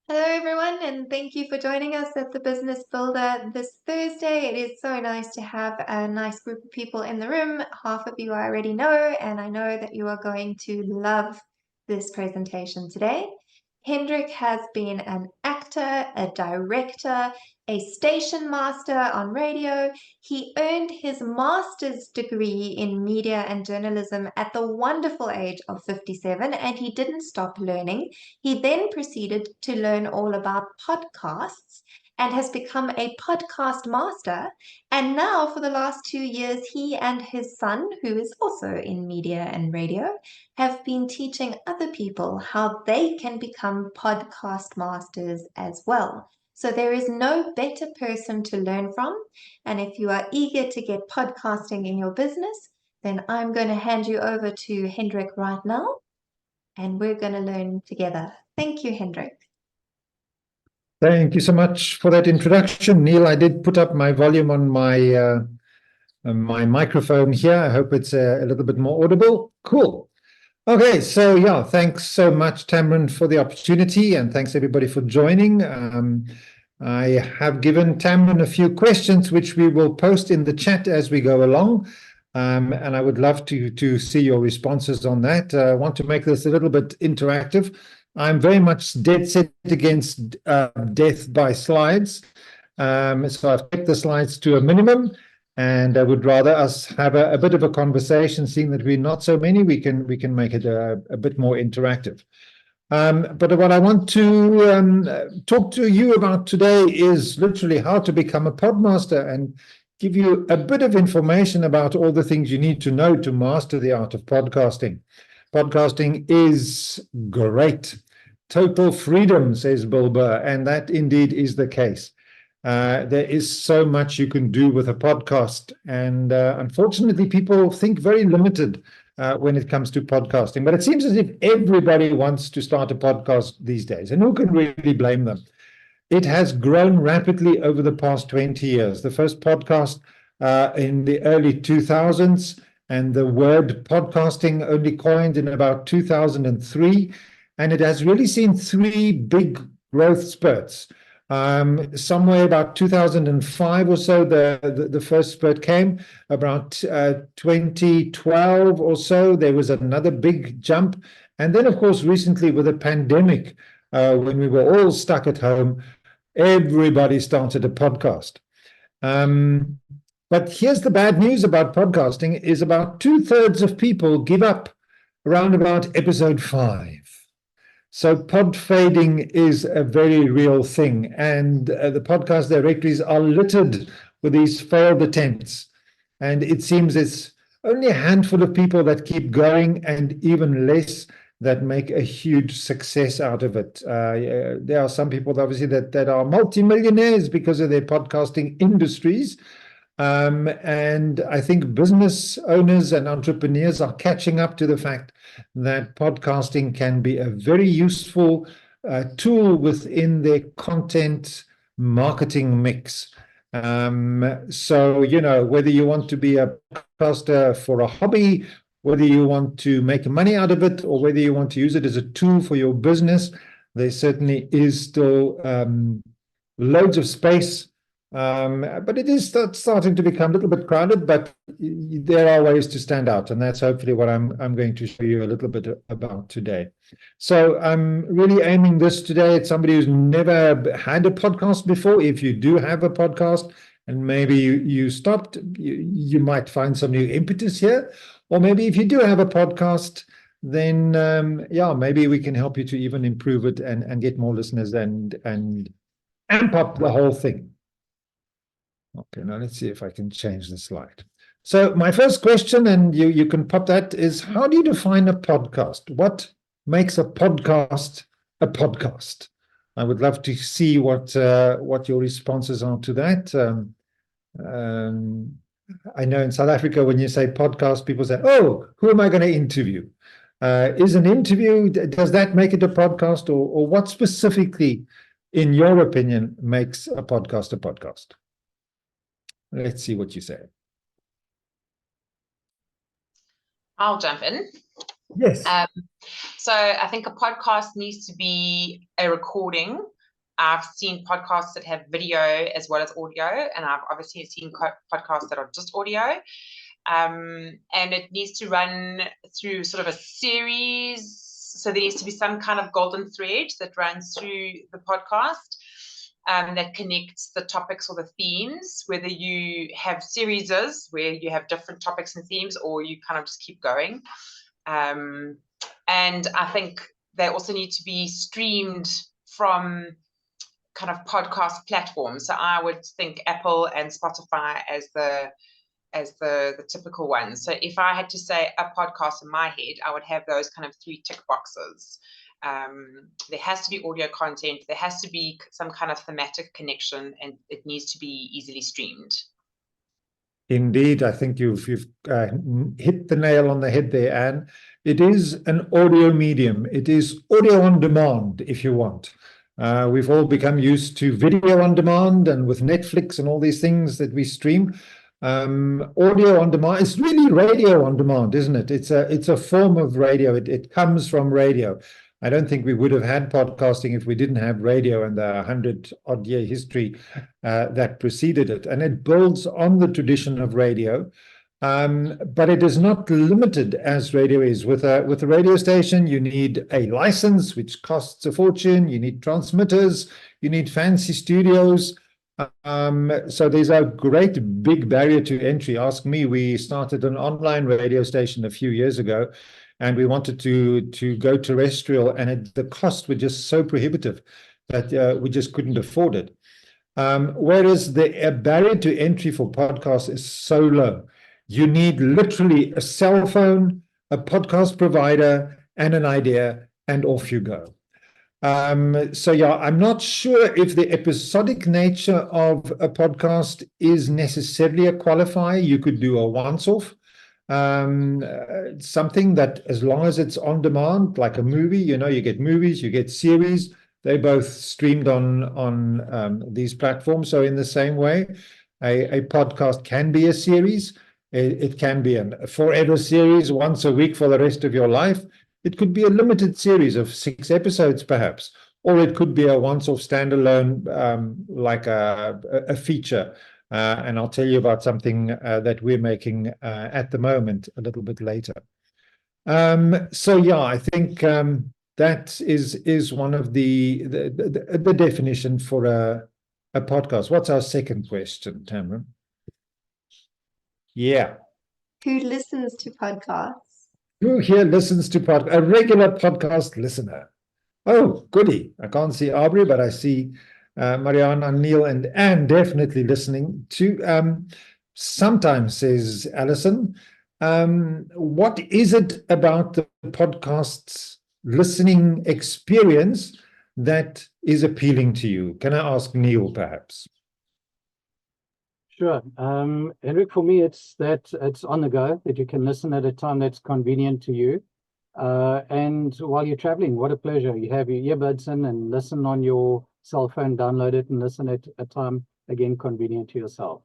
Hello, everyone, and thank you for joining us at the Business Builder this Thursday. It is so nice to have a nice group of people in the room. Half of you I already know, and I know that you are going to love this presentation today. Hendrik has been an actor, a director, a station master on radio. He earned his master's degree in media and journalism at the wonderful age of 57, and he didn't stop learning. He then proceeded to learn all about podcasts and has become a podcast master. And now, for the last 2 years, he and his son, who is also in media and radio, have been teaching other people how they can become podcast masters as well. So there is no better person to learn from. And if you are eager to get podcasting in your business, then I'm going to hand you over to Hendrik right now, and we're going to learn together. Thank you, Hendrik. Thank you so much for that introduction, Neil. I did put up my volume on my microphone here. I hope it's a little bit more audible. Cool. Okay, so yeah, thanks so much, Tamron, for the opportunity, and thanks everybody for joining. I have given Tamron a few questions, which we will post in the chat as we go along. And I would love to see your responses on that. I want to make this a little bit interactive. I'm very much dead set against death by slides. So I've kept the slides to a minimum, and I would rather us have a bit of a conversation. Seeing that we're not so many, we can make it a bit more interactive. But what I want to talk to you about today is literally how to become a podmaster and give you a bit of information about all the things you need to know to master the art of podcasting. Podcasting is great. Total freedom, says Bill Burr, and that indeed is the case. There is so much you can do with a podcast, and unfortunately, people think very limited when it comes to podcasting. But it seems as if everybody wants to start a podcast these days, and who can really blame them? It has grown rapidly over the past 20 years. The first podcast in the early 2000s, and the word podcasting only coined in about 2003. And it has really seen three big growth spurts. Somewhere about 2005 or so, the first spurt came. About 2012 or so, there was another big jump. And then, of course, recently with the pandemic, when we were all stuck at home, everybody started a podcast. But here's the bad news about podcasting is about 2/3 of people give up around about episode 5. So pod fading is a very real thing, and the podcast directories are littered with these failed attempts. And it seems it's only a handful of people that keep going, and even less that make a huge success out of it. There are some people, obviously, that are multimillionaires because of their podcasting industries. And I think business owners and entrepreneurs are catching up to the fact that podcasting can be a very useful tool within their content marketing mix. So, whether you want to be a podcaster for a hobby, whether you want to make money out of it, or whether you want to use it as a tool for your business, there certainly is still loads of space. But it is starting to become a little bit crowded, but there are ways to stand out, and that's hopefully what I'm going to show you a little bit about today. So I'm really aiming this today at somebody who's never had a podcast before. If you do have a podcast and maybe you stopped, you might find some new impetus here. Or maybe if you do have a podcast, then maybe we can help you to even improve it and get more listeners and amp up the whole thing. Okay, now let's see if I can change the slide. So my first question, and you can pop that, is how do you define a podcast? What makes a podcast a podcast? I would love to see what your responses are to that. I know in South Africa, when you say podcast, people say, oh, who am I going to interview? Is an interview, does that make it a podcast? Or what specifically, in your opinion, makes a podcast a podcast? Let's see what you say. I'll jump in. Yes. So I think a podcast needs to be a recording I've seen podcasts that have video as well as audio, and I've obviously seen podcasts that are just audio. And it needs to run through sort of a series. So there needs to be some kind of golden thread that runs through the podcast that connects the topics or the themes, whether you have series where you have different topics and themes, or you kind of just keep going. And I think they also need to be streamed from kind of podcast platforms. So I would think Apple and Spotify as the typical ones. So if I had to say a podcast in my head, I would have those kind of 3 tick boxes. There has to be audio content, there has to be some kind of thematic connection, and it needs to be easily streamed. Indeed, I think you've hit the nail on the head there, Anne. It is an audio medium. It is audio on demand, if you want. We've all become used to video on demand, and with Netflix and all these things that we stream. Audio on demand, it's really radio on demand, isn't it? It's a form of radio. It comes from radio. I don't think we would have had podcasting if we didn't have radio and the 100-odd-year history that preceded it. And it builds on the tradition of radio, but it is not limited as radio is. With a radio station, you need a license, which costs a fortune. You need transmitters. You need fancy studios. So there's a great big barrier to entry. Ask me, we started an online radio station a few years ago, and we wanted to go terrestrial, and the costs were just so prohibitive that we just couldn't afford it. Whereas the barrier to entry for podcasts is so low. You need literally a cell phone, a podcast provider, and an idea, and off you go. So yeah, I'm not sure if the episodic nature of a podcast is necessarily a qualifier. You could do a once-off, something that, as long as it's on demand, like a movie, you get movies, you get series. They both streamed on these platforms. So in the same way, a podcast can be a series. It can be a forever series, once a week for the rest of your life. It could be a limited series of 6 episodes, perhaps, or it could be a once-off standalone, like a feature. And I'll tell you about something that we're making at the moment a little bit later. So yeah, I think that is one of the definition for a podcast. What's our second question, Tamara? Yeah. Who listens to podcasts? Who here listens to podcast? A regular podcast listener. Oh, goody. I can't see Aubrey, but I see Mariana, Neil, and Anne definitely listening to. Sometimes, says Alison, what is it about the podcast's listening experience that is appealing to you? Can I ask Neil, perhaps? Sure. Hendrik, for me, it's that it's on the go, that you can listen at a time that's convenient to you. And while you're traveling, what a pleasure. You have your earbuds in and listen on your cell phone, download it and listen at a time, again, convenient to yourself.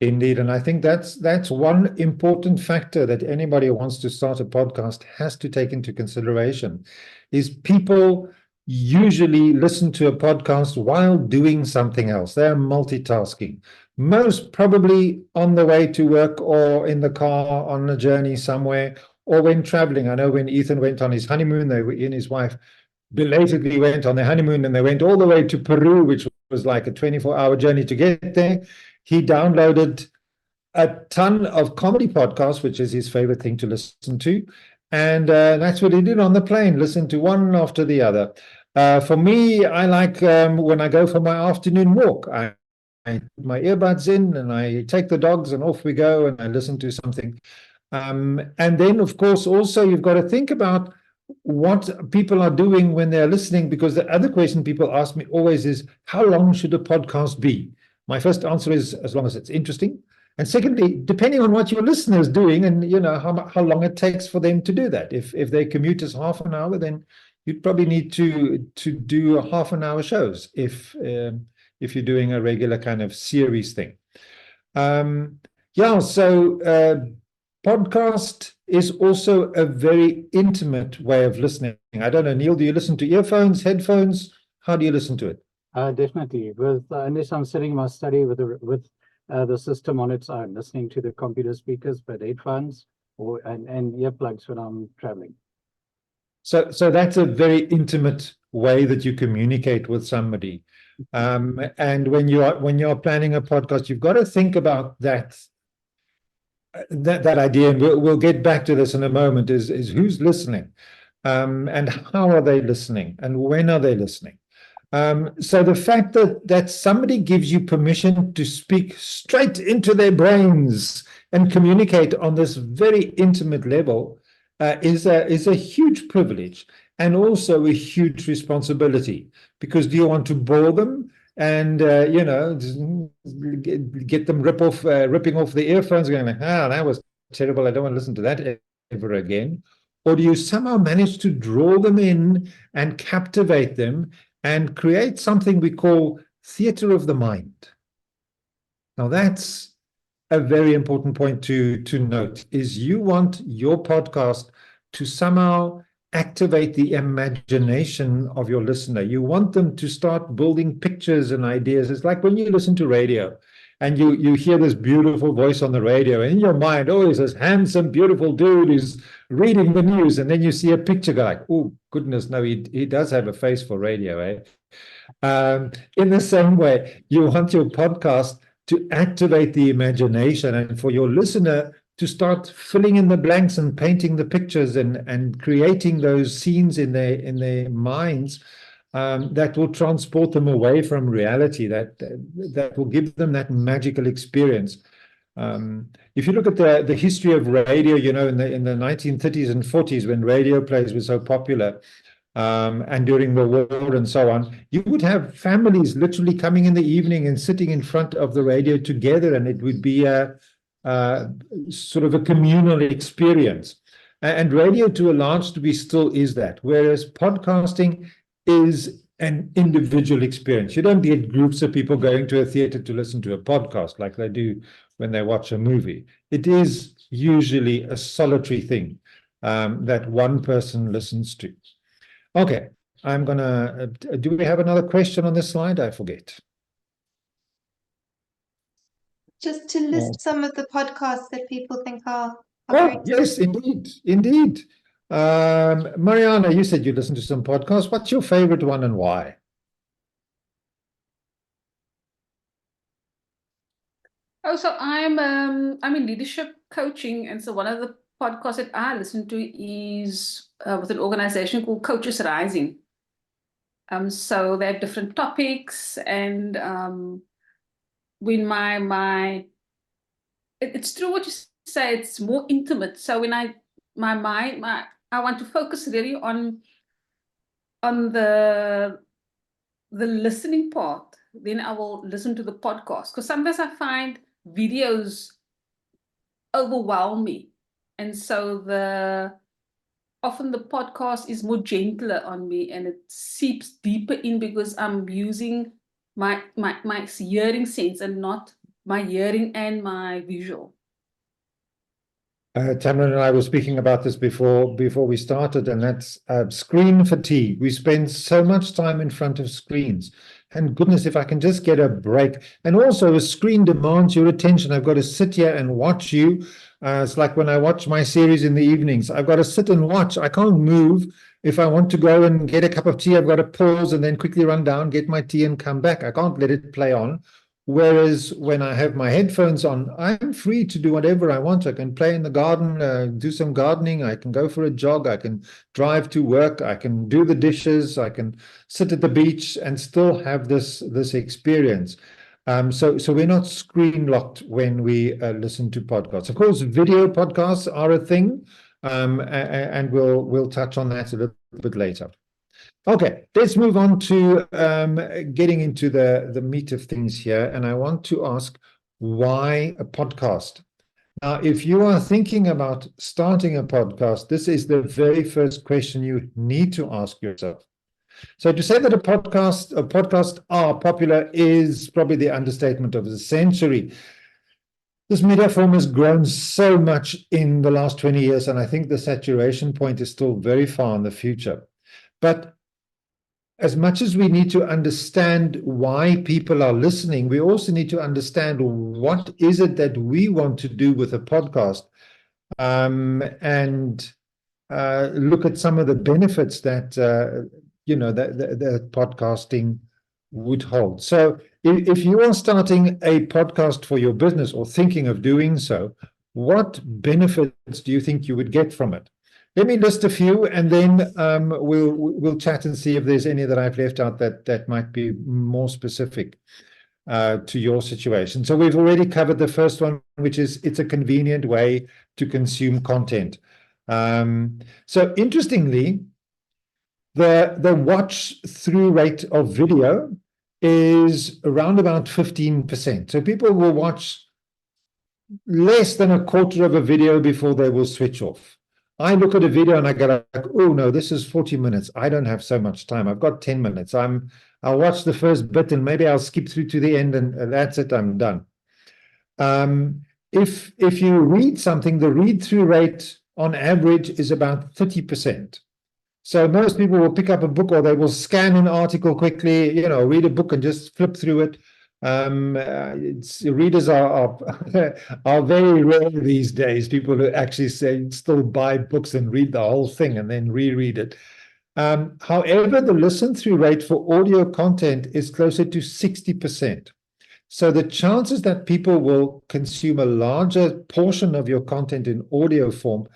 Indeed. And I think that's one important factor that anybody who wants to start a podcast has to take into consideration, is people usually listen to a podcast while doing something else. They're multitasking, most probably on the way to work or in the car on a journey somewhere, or when traveling. I know when Ethan went on his honeymoon, he and his wife belatedly went on their honeymoon, and they went all the way to Peru, which was like a 24-hour journey to get there. He downloaded a ton of comedy podcasts, which is his favorite thing to listen to. And that's what he did on the plane, listen to one after the other. For me, I like when I go for my afternoon walk, I put my earbuds in and I take the dogs and off we go and I listen to something. And then, of course, also you've got to think about what people are doing when they're listening, because the other question people ask me always is, how long should a podcast be? My first answer is, as long as it's interesting. And secondly, depending on what your listener is doing and how long it takes for them to do that. If their commute is half an hour, then you'd probably need to do a half-an-hour shows if you're doing a regular kind of series thing. So podcast is also a very intimate way of listening. I don't know, Neil, do you listen to earphones, headphones? How do you listen to it? Definitely. Unless I'm sitting in my study with the system on its own, listening to the computer speakers, but headphones and earplugs when I'm traveling. So that's a very intimate way that you communicate with somebody. And when you're planning a podcast, you've got to think about that idea, and we'll get back to this in a moment, is who's listening, and how are they listening, and when are they listening. So the fact that somebody gives you permission to speak straight into their brains and communicate on this very intimate level is a huge privilege, and also a huge responsibility, because do you want to bore them and get them ripping off the earphones, going like, that was terrible, I don't want to listen to that ever again? Or do you somehow manage to draw them in and captivate them and create something we call theater of the mind? Now that's a very important point to note, is you want your podcast to somehow activate the imagination of your listener. You want them to start building pictures and ideas. It's like when you listen to radio and you hear this beautiful voice on the radio, and in your mind, oh, he's this handsome, beautiful dude who's reading the news, and then you see a picture, go like, oh, goodness, no, he does have a face for radio, eh? In the same way, you want your podcast to activate the imagination, and for your listener to start filling in the blanks and painting the pictures and creating those scenes in their minds that will transport them away from reality, that will give them that magical experience. If you look at the history of radio, in the 1930s and 40s, when radio plays were so popular, and during the war and so on, you would have families literally coming in the evening and sitting in front of the radio together, and it would be a sort of a communal experience. And radio, to a large degree, still is that, whereas podcasting is an individual experience. You don't get groups of people going to a theater to listen to a podcast like they do when they watch a movie. It is usually a solitary thing that one person listens to. Okay, I'm gonna. Do we have another question on this slide? I forget. Just to list some of the podcasts that people think are Oh, great. yes, indeed. Mariana, you said you listen to some podcasts. What's your favorite one and why? Oh, so I'm in leadership coaching, and so one of the podcasts that I listen to is with an organization called Coaches Rising. So they have different topics, and when it's true what you say, it's more intimate. So when I want to focus really on the listening part, then I will listen to the podcast, because sometimes I find videos overwhelm me, and so often the podcast is more gentler on me, and it seeps deeper in because I'm using my hearing sense and not my hearing and my visual. Tamara and I were speaking about this before we started, and that's screen fatigue. We spend so much time in front of screens, and goodness, if I can just get a break. And also, a screen demands your attention. I've got to sit here and watch you. It's like when I watch my series in the evenings. I've got to sit and watch. I can't move. If I want to go and get a cup of tea, I've got to pause and then quickly run down, get my tea, and come back. I can't let it play on. Whereas when I have my headphones on, I'm free to do whatever I want. I can play in the garden, do some gardening. I can go for a jog. I can drive to work. I can do the dishes. I can sit at the beach and still have this experience. So we're not screen locked when we listen to podcasts. Of course, video podcasts are a thing, and we'll touch on that a little bit later. Okay, let's move on to getting into the meat of things here. And I want to ask, why a podcast? Now, if you are thinking about starting a podcast, this is the very first question you need to ask yourself. So to say that a podcast are popular is probably the understatement of the century. This media form has grown so much in the last 20 years, and I think the saturation point is still very far in the future. But as much as we need to understand why people are listening, we also need to understand what is it that we want to do with a podcast, and look at some of the benefits that that podcasting would hold. So if you are starting a podcast for your business or thinking of doing so, what benefits do you think you would get from it? Let me list a few, and then we'll chat and see if there's any that I've left out that might be more specific to your situation. So we've already covered the first one, which is it's a convenient way to consume content. So interestingly, the watch through rate of video is around about 15%. So people will watch less than a quarter of a video before they will switch off. I look at a video and I go like, oh no, this is 40 minutes. I don't have so much time. I've got 10 minutes. I'll watch the first bit and maybe I'll skip through to the end and that's it, I'm done. If you read something, the read-through rate on average is about 30%. So most people will pick up a book or they will scan an article quickly, read a book and just flip through it. Readers are very rare these days. People who actually still buy books and read the whole thing and then reread it. However, the listen through rate for audio content is closer to 60%. So the chances that people will consume a larger portion of your content in audio form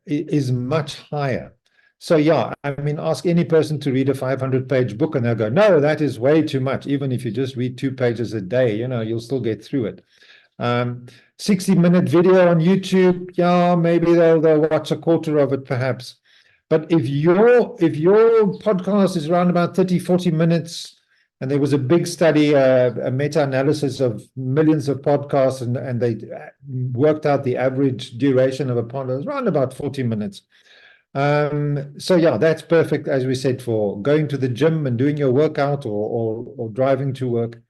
is much higher. So yeah, I mean, ask any person to read a 500-page book and they'll go, no, that is way too much. Even if you just read 2 pages a day, you'll still get through it. 60-minute video on YouTube, yeah, maybe they'll watch a quarter of it perhaps. But if your podcast is around about 30, 40 minutes, and there was a big study, a meta-analysis of millions of podcasts, and they worked out the average duration of a podcast around about 40 minutes. So yeah, that's perfect, as we said, for going to the gym and doing your workout or driving to work.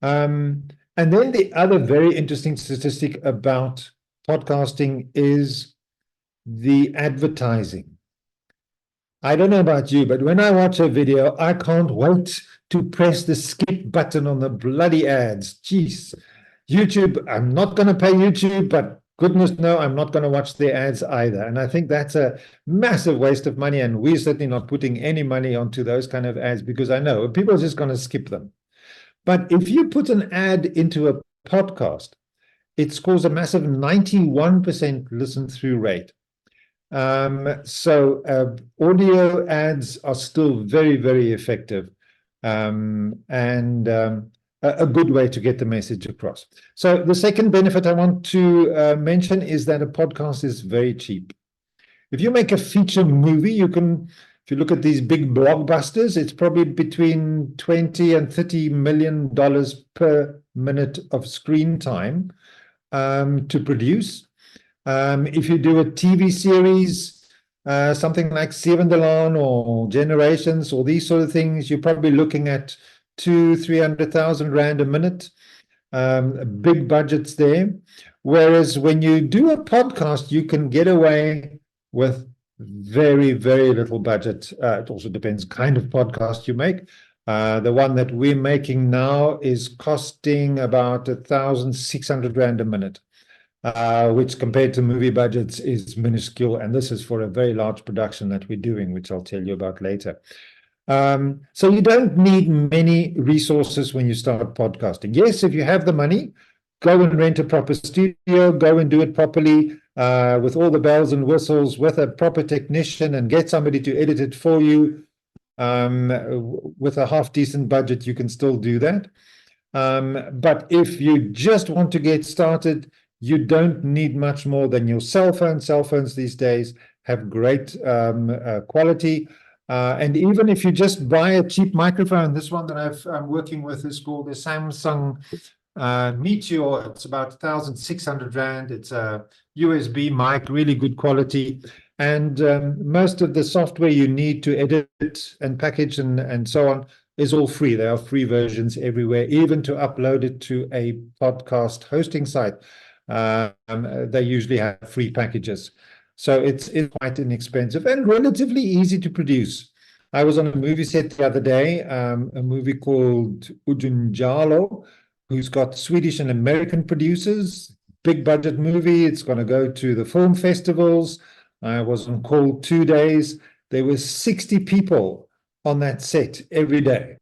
And then the other very interesting statistic about podcasting is the advertising. I don't know about you, but when I watch a video, I can't wait to press the skip button on the bloody ads. Jeez, YouTube, I'm not going to pay YouTube, but goodness no, I'm not going to watch the ads either. And I think that's a massive waste of money. And we're certainly not putting any money onto those kind of ads because I know people are just going to skip them. But if you put an ad into a podcast, it scores a massive 91% listen through rate. So audio ads are still very, very effective and a good way to get the message across. So the second benefit I want to mention is that a podcast is very cheap. If you make a feature movie, if you look at these big blockbusters, it's probably between $20 and $30 million per minute of screen time to produce. If you do a TV series, something like Seven Dawn or Generations or these sort of things, you're probably looking at 200,000-300,000 Rand a minute. Big budgets there. Whereas when you do a podcast, you can get away with very, very little budget. It also depends kind of podcast you make. The one that we're making now is costing about 1,600 Rand a minute. Which compared to movie budgets is minuscule. And this is for a very large production that we're doing, which I'll tell you about later. So you don't need many resources when you start podcasting. Yes, if you have the money, go and rent a proper studio, go and do it properly with all the bells and whistles, with a proper technician and get somebody to edit it for you. With a half-decent budget, you can still do that. But if you just want to get started, you don't need much more than your cell phone. Cell phones these days have great quality. And even if you just buy a cheap microphone, this one that I'm working with is called the Samsung Meteor. It's about 1,600 Rand. It's a USB mic, really good quality. And most of the software you need to edit and package and so on is all free. There are free versions everywhere, even to upload it to a podcast hosting site. They usually have free packages. So it's quite inexpensive and relatively easy to produce. I was on a movie set the other day, a movie called Ujunjalo, who's got Swedish and American producers. Big budget movie. It's going to go to the film festivals. I was on call 2 days. There were 60 people on that set every day.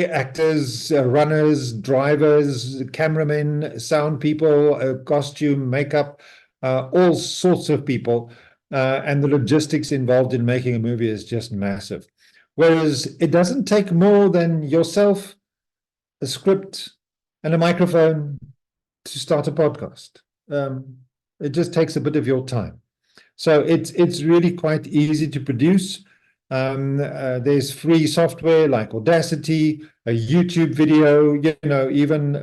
Actors, runners, drivers, cameramen, sound people, costume, makeup, all sorts of people. And the logistics involved in making a movie is just massive. Whereas it doesn't take more than yourself, a script, and a microphone to start a podcast. It just takes a bit of your time. So it's really quite easy to produce. There's free software like Audacity, a YouTube video, even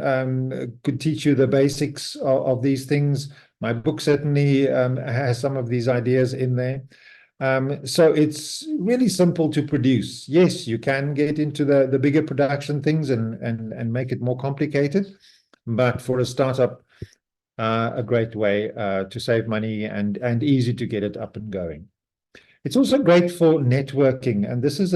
could teach you the basics of these things. My book certainly has some of these ideas in there. So it's really simple to produce. Yes, you can get into the bigger production things and make it more complicated, but for a startup, a great way to save money and easy to get it up and going. It's also great for networking, and this is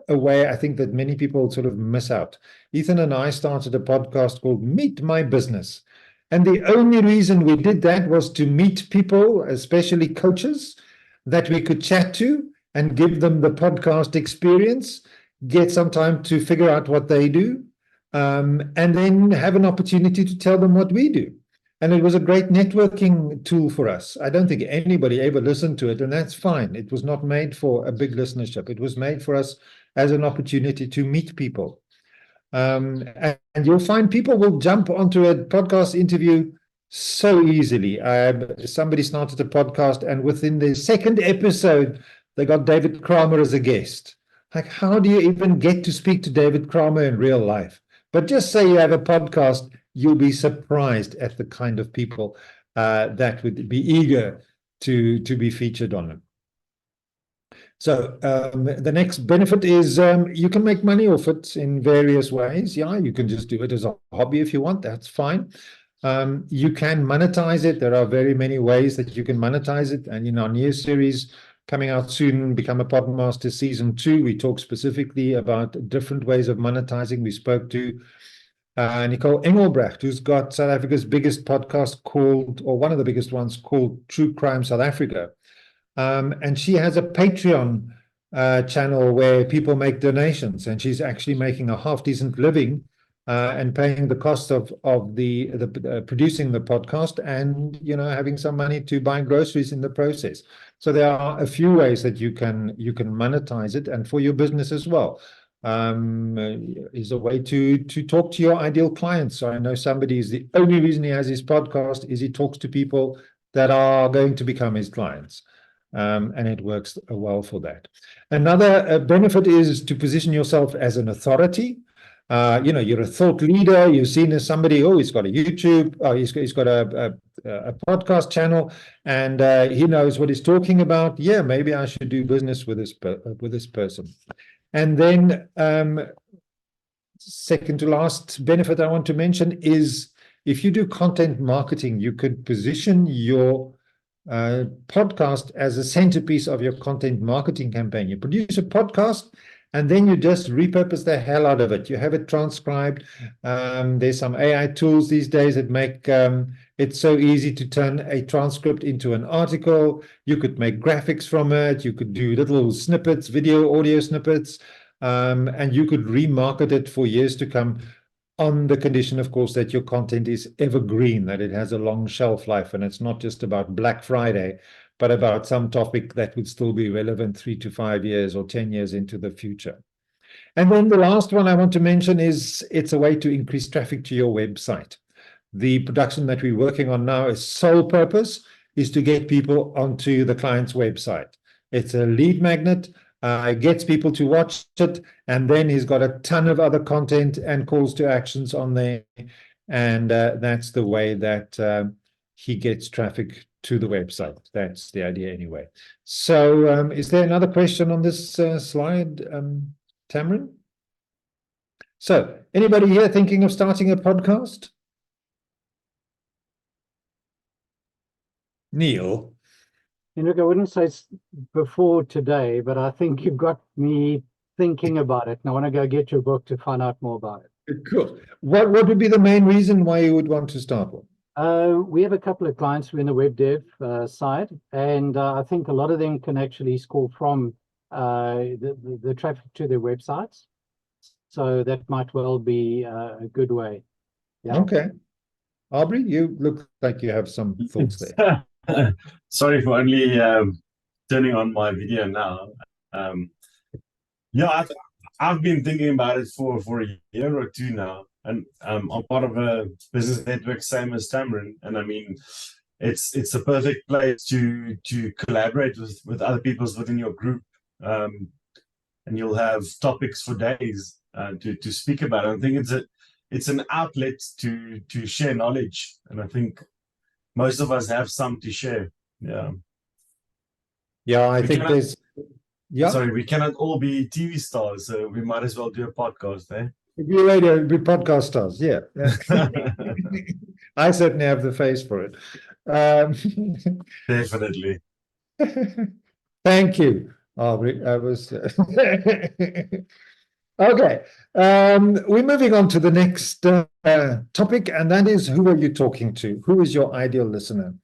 a way I think that many people sort of miss out. Ethan and I started a podcast called Meet My Business, and the only reason we did that was to meet people, especially coaches, that we could chat to and give them the podcast experience, get some time to figure out what they do, and then have an opportunity to tell them what we do. And it was a great networking tool for us. I don't think anybody ever listened to it, and that's fine. It was not made for a big listenership. It was made for us as an opportunity to meet people. And you'll find people will jump onto a podcast interview so easily. Somebody started a podcast, and within the second episode, they got David Kramer as a guest. Like, how do you even get to speak to David Kramer in real life? But just say you have a podcast, you'll be surprised at the kind of people that would be eager to be featured on them. So the next benefit is you can make money off it in various ways. Yeah, you can just do it as a hobby if you want. That's fine. You can monetize it. There are very many ways that you can monetize it. And in our new series coming out soon, Become a Podmaster Season 2, we talk specifically about different ways of monetizing. We spoke to Nicole Engelbrecht, who's got South Africa's biggest podcast called, or one of the biggest ones called True Crime South Africa. And she has a Patreon channel where people make donations, and she's actually making a half decent living and paying the cost of the producing the podcast, and having some money to buy groceries in the process. So there are a few ways that you can monetize it, and for your business as well. Is a way to talk to your ideal clients. So I know somebody is the only reason he has his podcast is he talks to people that are going to become his clients. And it works well for that. Another benefit is to position yourself as an authority. You're a thought leader. You're seen as somebody, he's got a YouTube, he's got a podcast channel, and he knows what he's talking about. Yeah, maybe I should do business with this person. And then second to last benefit I want to mention is if you do content marketing, you could position your podcast as a centerpiece of your content marketing campaign. You produce a podcast and then you just repurpose the hell out of it. You have it transcribed. There's some AI tools these days that make it so easy to turn a transcript into an article. You could make graphics from it. You could do little snippets, video, audio snippets, and you could remarket it for years to come, on the condition, of course, that your content is evergreen, that it has a long shelf life, and it's not just about Black Friday, but about some topic that would still be relevant 3 to 5 years or 10 years into the future. And then the last one I want to mention is it's a way to increase traffic to your website. The production that we're working on now, its sole purpose is to get people onto the client's website. It's a lead magnet. It gets people to watch it, and then he's got a ton of other content and calls to actions on there, and that's the way that he gets traffic to the website. That's the idea anyway. So is there another question on this slide, Tamron? So anybody here thinking of starting a podcast? Neil? Hendrik, I wouldn't say before today, but I think you've got me thinking about it. And I want to go get your book to find out more about it. Cool. What would be the main reason why you would want to start one? We have a couple of clients who are in the web dev side, and I think a lot of them can actually score from the traffic to their websites. So that might well be a good way. Yeah. Okay. Aubrey, you look like you have some thoughts there. Sorry for only turning on my video now. Yeah, I've been thinking about it for a year or two now, and I'm part of a business network, same as Tamron, and I mean, it's a perfect place to collaborate with other people within your group, and you'll have topics for days to speak about. I think it's an outlet to share knowledge, and I think most of us have some to share. Yeah. Yeah, I think there's. Yeah. Sorry, we cannot all be TV stars, so we might as well do a podcast, eh? Be radio, be podcast stars, yeah. I certainly have the face for it. Definitely. Thank you, Aubrey. I was okay. We're moving on to the next topic, and that is, who are you talking to? Who is your ideal listener?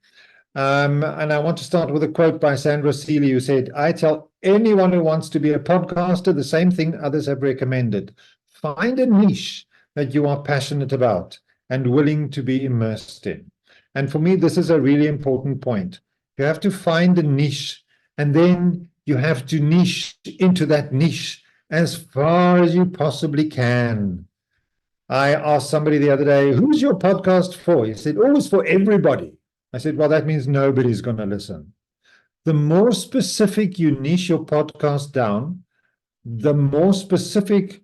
And I want to start with a quote by Sandra Seeley, who said, "I tell anyone who wants to be a podcaster the same thing others have recommended. Find a niche that you are passionate about and willing to be immersed in." And for me, this is a really important point. You have to find a niche, and then you have to niche into that niche as far as you possibly can. I asked somebody the other day, "Who's your podcast for?" He said, "Oh, it's for everybody." I said, "Well, that means nobody's going to listen." The more specific you niche your podcast down, the more specific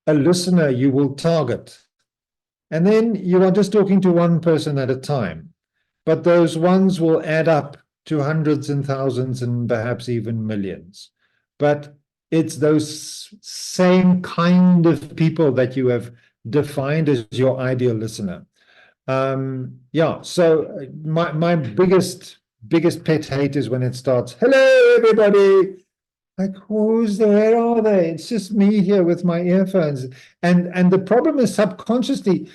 a listener you will target. And then you are just talking to one person at a time. But those ones will add up to hundreds and thousands and perhaps even millions. But it's those same kind of people that you have defined as your ideal listener. Yeah, so my biggest pet hate is when it starts, "Hello, everybody." Like, who's there? Where are they? It's just me here with my earphones. And the problem is, subconsciously,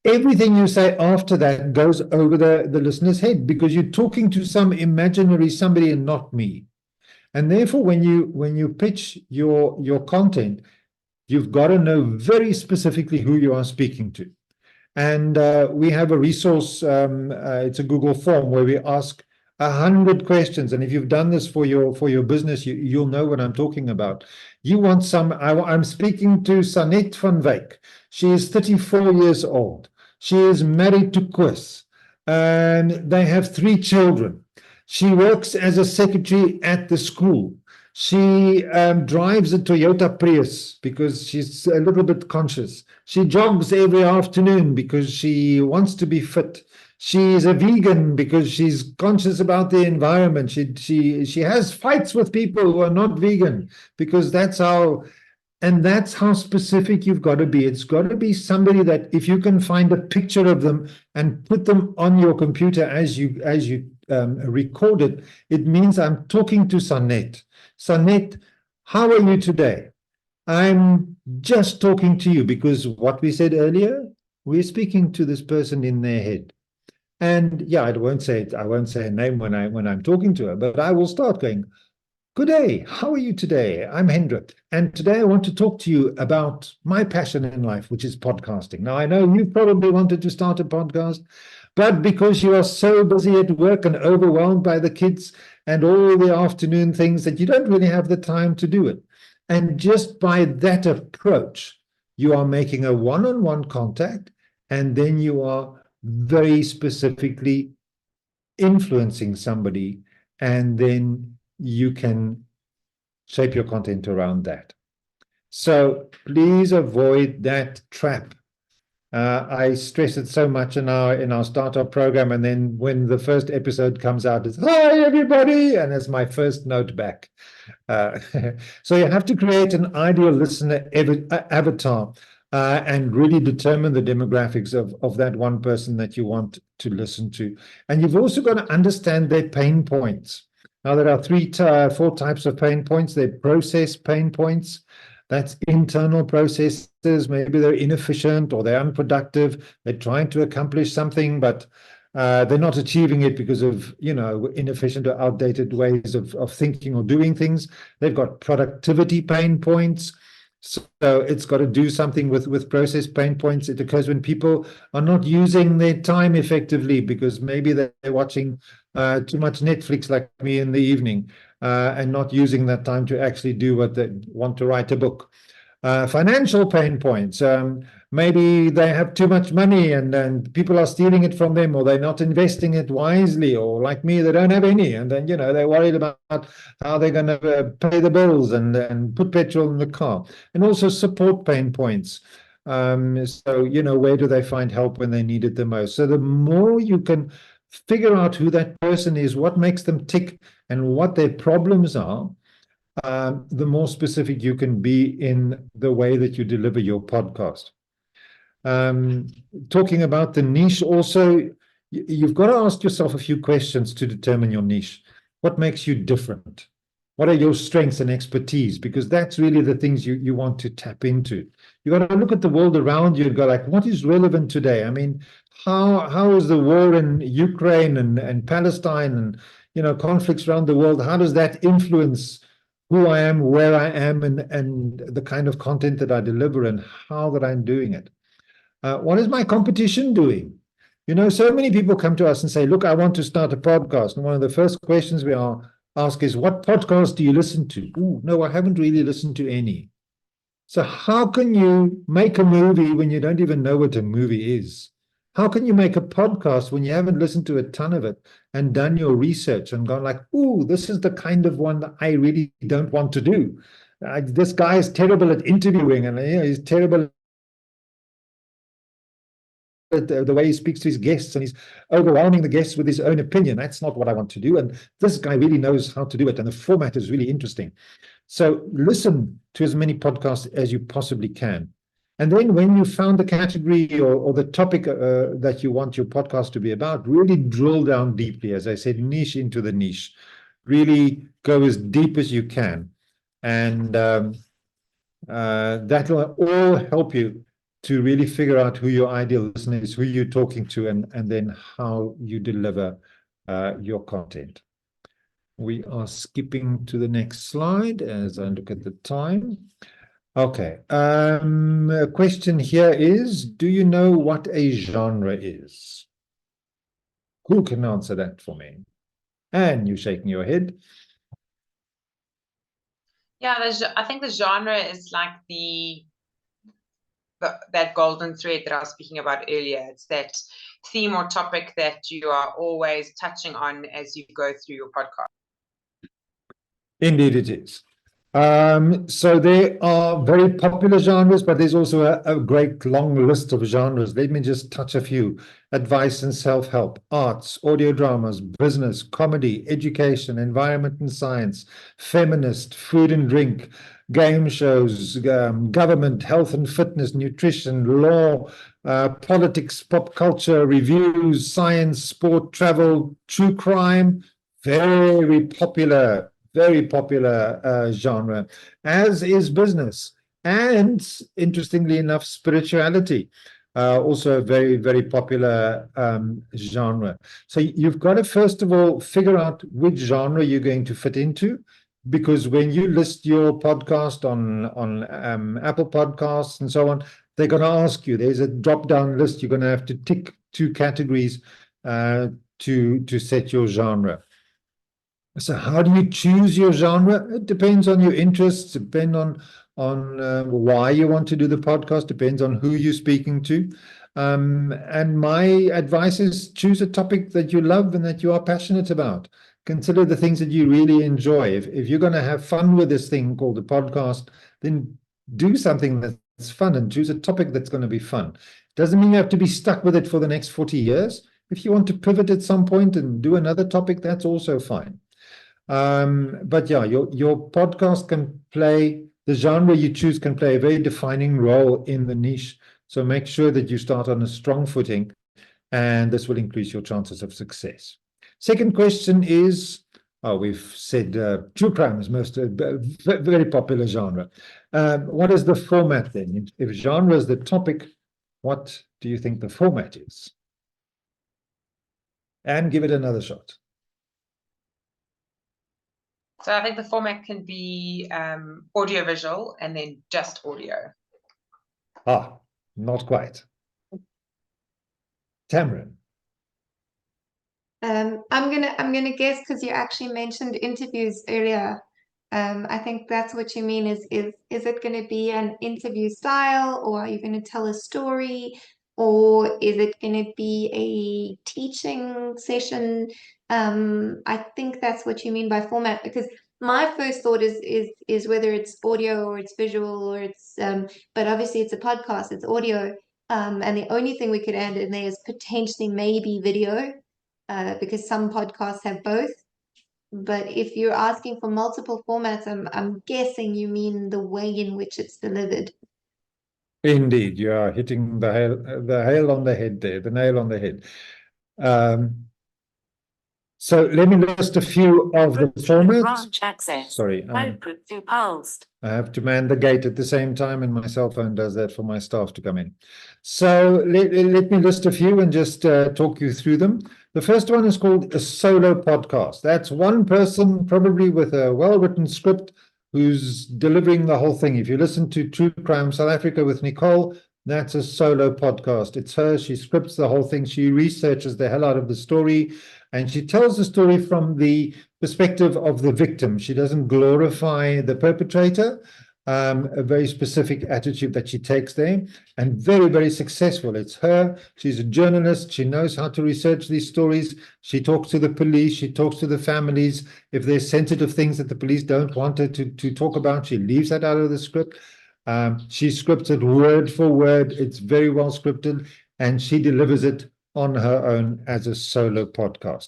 everything you say after that goes over the listener's head, because you're talking to some imaginary somebody and not me. And therefore, when you pitch your content, you've got to know very specifically who you are speaking to. And we have a resource, it's a Google form where we ask 100 questions. And if you've done this for your business, you'll know what I'm talking about. You want I'm speaking to Sanet van Wyk. She is 34 years old. She is married to Chris, and they have 3 children. She works as a secretary at the school. She drives a Toyota Prius because she's a little bit conscious. She jogs every afternoon because she wants to be fit. She's a vegan because she's conscious about the environment. She has fights with people who are not vegan because that's how specific you've got to be. It's got to be somebody that, if you can find a picture of them and put them on your computer as you record it, it means I'm talking to Sanet. Sanet, how are you today? I'm just talking to you because what we said earlier, we're speaking to this person in their head. And yeah, I won't say a name when I'm talking to her, but I will start going, "Good day, how are you today? I'm Hendrik, and today I want to talk to you about my passion in life, which is podcasting." Now, I know you probably wanted to start a podcast, but because you are so busy at work and overwhelmed by the kids and all the afternoon things, that you don't really have the time to do it. And just by that approach, you are making a one-on-one contact, and then you are very specifically influencing somebody, and then you can shape your content around that. So please avoid that trap. I stress it so much in our startup program, and then when the first episode comes out, it's "Hi everybody," and it's my first note back. So you have to create an ideal listener avatar and really determine the demographics of that one person that you want to listen to. And you've also got to understand their pain points. Now, there are four types of pain points. They're process pain points. That's internal processes. Maybe they're inefficient or they're unproductive. They're trying to accomplish something, but they're not achieving it because of, inefficient or outdated ways of thinking or doing things. They've got productivity pain points. So it's got to do something with process pain points. It occurs when people are not using their time effectively because maybe they're watching too much Netflix like me in the evening and not using that time to actually do what they want to write a book. Financial pain points. Maybe they have too much money and people are stealing it from them, or they're not investing it wisely, or like me, they don't have any. And then, they're worried about how they're going to pay the bills and put petrol in the car. And also support pain points. So, where do they find help when they need it the most? So the more you can figure out who that person is, what makes them tick, and what their problems are, the more specific you can be in the way that you deliver your podcast. Talking about the niche also, you've got to ask yourself a few questions to determine your niche. What makes you different? What are your strengths and expertise? Because that's really the things you want to tap into. You got to look at the world around you and go like, what is relevant today? I mean, how is the war in Ukraine and Palestine and conflicts around the world? How does that influence who I am, where I am, and the kind of content that I deliver and how that I'm doing it? What is my competition doing? So many people come to us and say, look, I want to start a podcast. And one of the first questions we ask is, what podcast do you listen to? Ooh, no, I haven't really listened to any. So how can you make a movie when you don't even know what a movie is? How can you make a podcast when you haven't listened to a ton of it and done your research and gone like, ooh, this is the kind of one that I really don't want to do. This guy is terrible at interviewing and he's terrible at the way he speaks to his guests and he's overwhelming the guests with his own opinion. That's not what I want to do. And this guy really knows how to do it. And the format is really interesting. So listen to as many podcasts as you possibly can. And then when you found the category or the topic that you want your podcast to be about, really drill down deeply, as I said, niche into the niche. Really go as deep as you can. And that will all help you to really figure out who your ideal listener is, who you're talking to, and then how you deliver your content. We are skipping to the next slide as I look at the time. Okay. A question here is, do you know what a genre is? Who can answer that for me? And you're shaking your head. Yeah, I think the genre is like that golden thread that I was speaking about earlier. It's that theme or topic that you are always touching on as you go through your podcast. Indeed it is. So there are very popular genres, but there's also a great long list of genres. Let me just touch a few. Advice and self-help, arts, audio dramas, business, comedy, education, environment and science, feminist, food and drink, game shows, government, health and fitness, nutrition, law, politics, pop culture, reviews, science, sport, travel, true crime. Very popular genre, as is business, and interestingly enough, spirituality, also a very, very popular genre. So you've got to first of all figure out which genre you're going to fit into, because when you list your podcast on Apple Podcasts and so on, they're going to ask you. There's a drop-down list. You're going to have to tick 2 categories to set your genre. So how do you choose your genre? It depends on your interests, depends on why you want to do the podcast, depends on who you're speaking to. And my advice is choose a topic that you love and that you are passionate about. Consider the things that you really enjoy. If you're going to have fun with this thing called a podcast, then do something that's fun and choose a topic that's going to be fun. Doesn't mean you have to be stuck with it for the next 40 years. If you want to pivot at some point and do another topic, that's also fine. But yeah, your podcast can play, the genre you choose can play a very defining role in the niche. So make sure that you start on a strong footing, and this will increase your chances of success. Second question is, we've said true crime is most very popular genre. What is the format then? If genre is the topic, what do you think the format is? And give it another shot. So I think the format can be audiovisual and then just audio. Not quite. Tamron. I'm gonna guess because you actually mentioned interviews earlier. I think that's what you mean is it gonna be an interview style, or are you gonna tell a story, or is it gonna be a teaching session? I think that's what you mean by format, because my first thought is whether it's audio or it's visual or it's but obviously it's a podcast, it's audio. And the only thing we could add in there is potentially maybe video. Because some podcasts have both. But if you're asking for multiple formats, I'm guessing you mean the way in which it's delivered. Indeed, you are hitting the nail on the head there, the nail on the head. So let me list a few of the formats. Branch access. Sorry, I have to man the gate at the same time, and my cell phone does that for my staff to come in. So let me list a few and just talk you through them. The first one is called a solo podcast. That's one person, probably with a well-written script, who's delivering the whole thing. If you listen to True Crime South Africa with Nicole, that's a solo podcast. It's her. She scripts the whole thing. She researches the hell out of the story, and she tells the story from the perspective of the victim. She doesn't glorify the perpetrator. A very specific attitude that she takes there, and very, very successful. It's her. She's a journalist. She knows how to research these stories. She talks to the police. She talks to the families. If there's sensitive things that the police don't want her to talk about, she leaves that out of the script. She scripts it word for word. It's very well scripted, and she delivers it on her own as a solo podcast.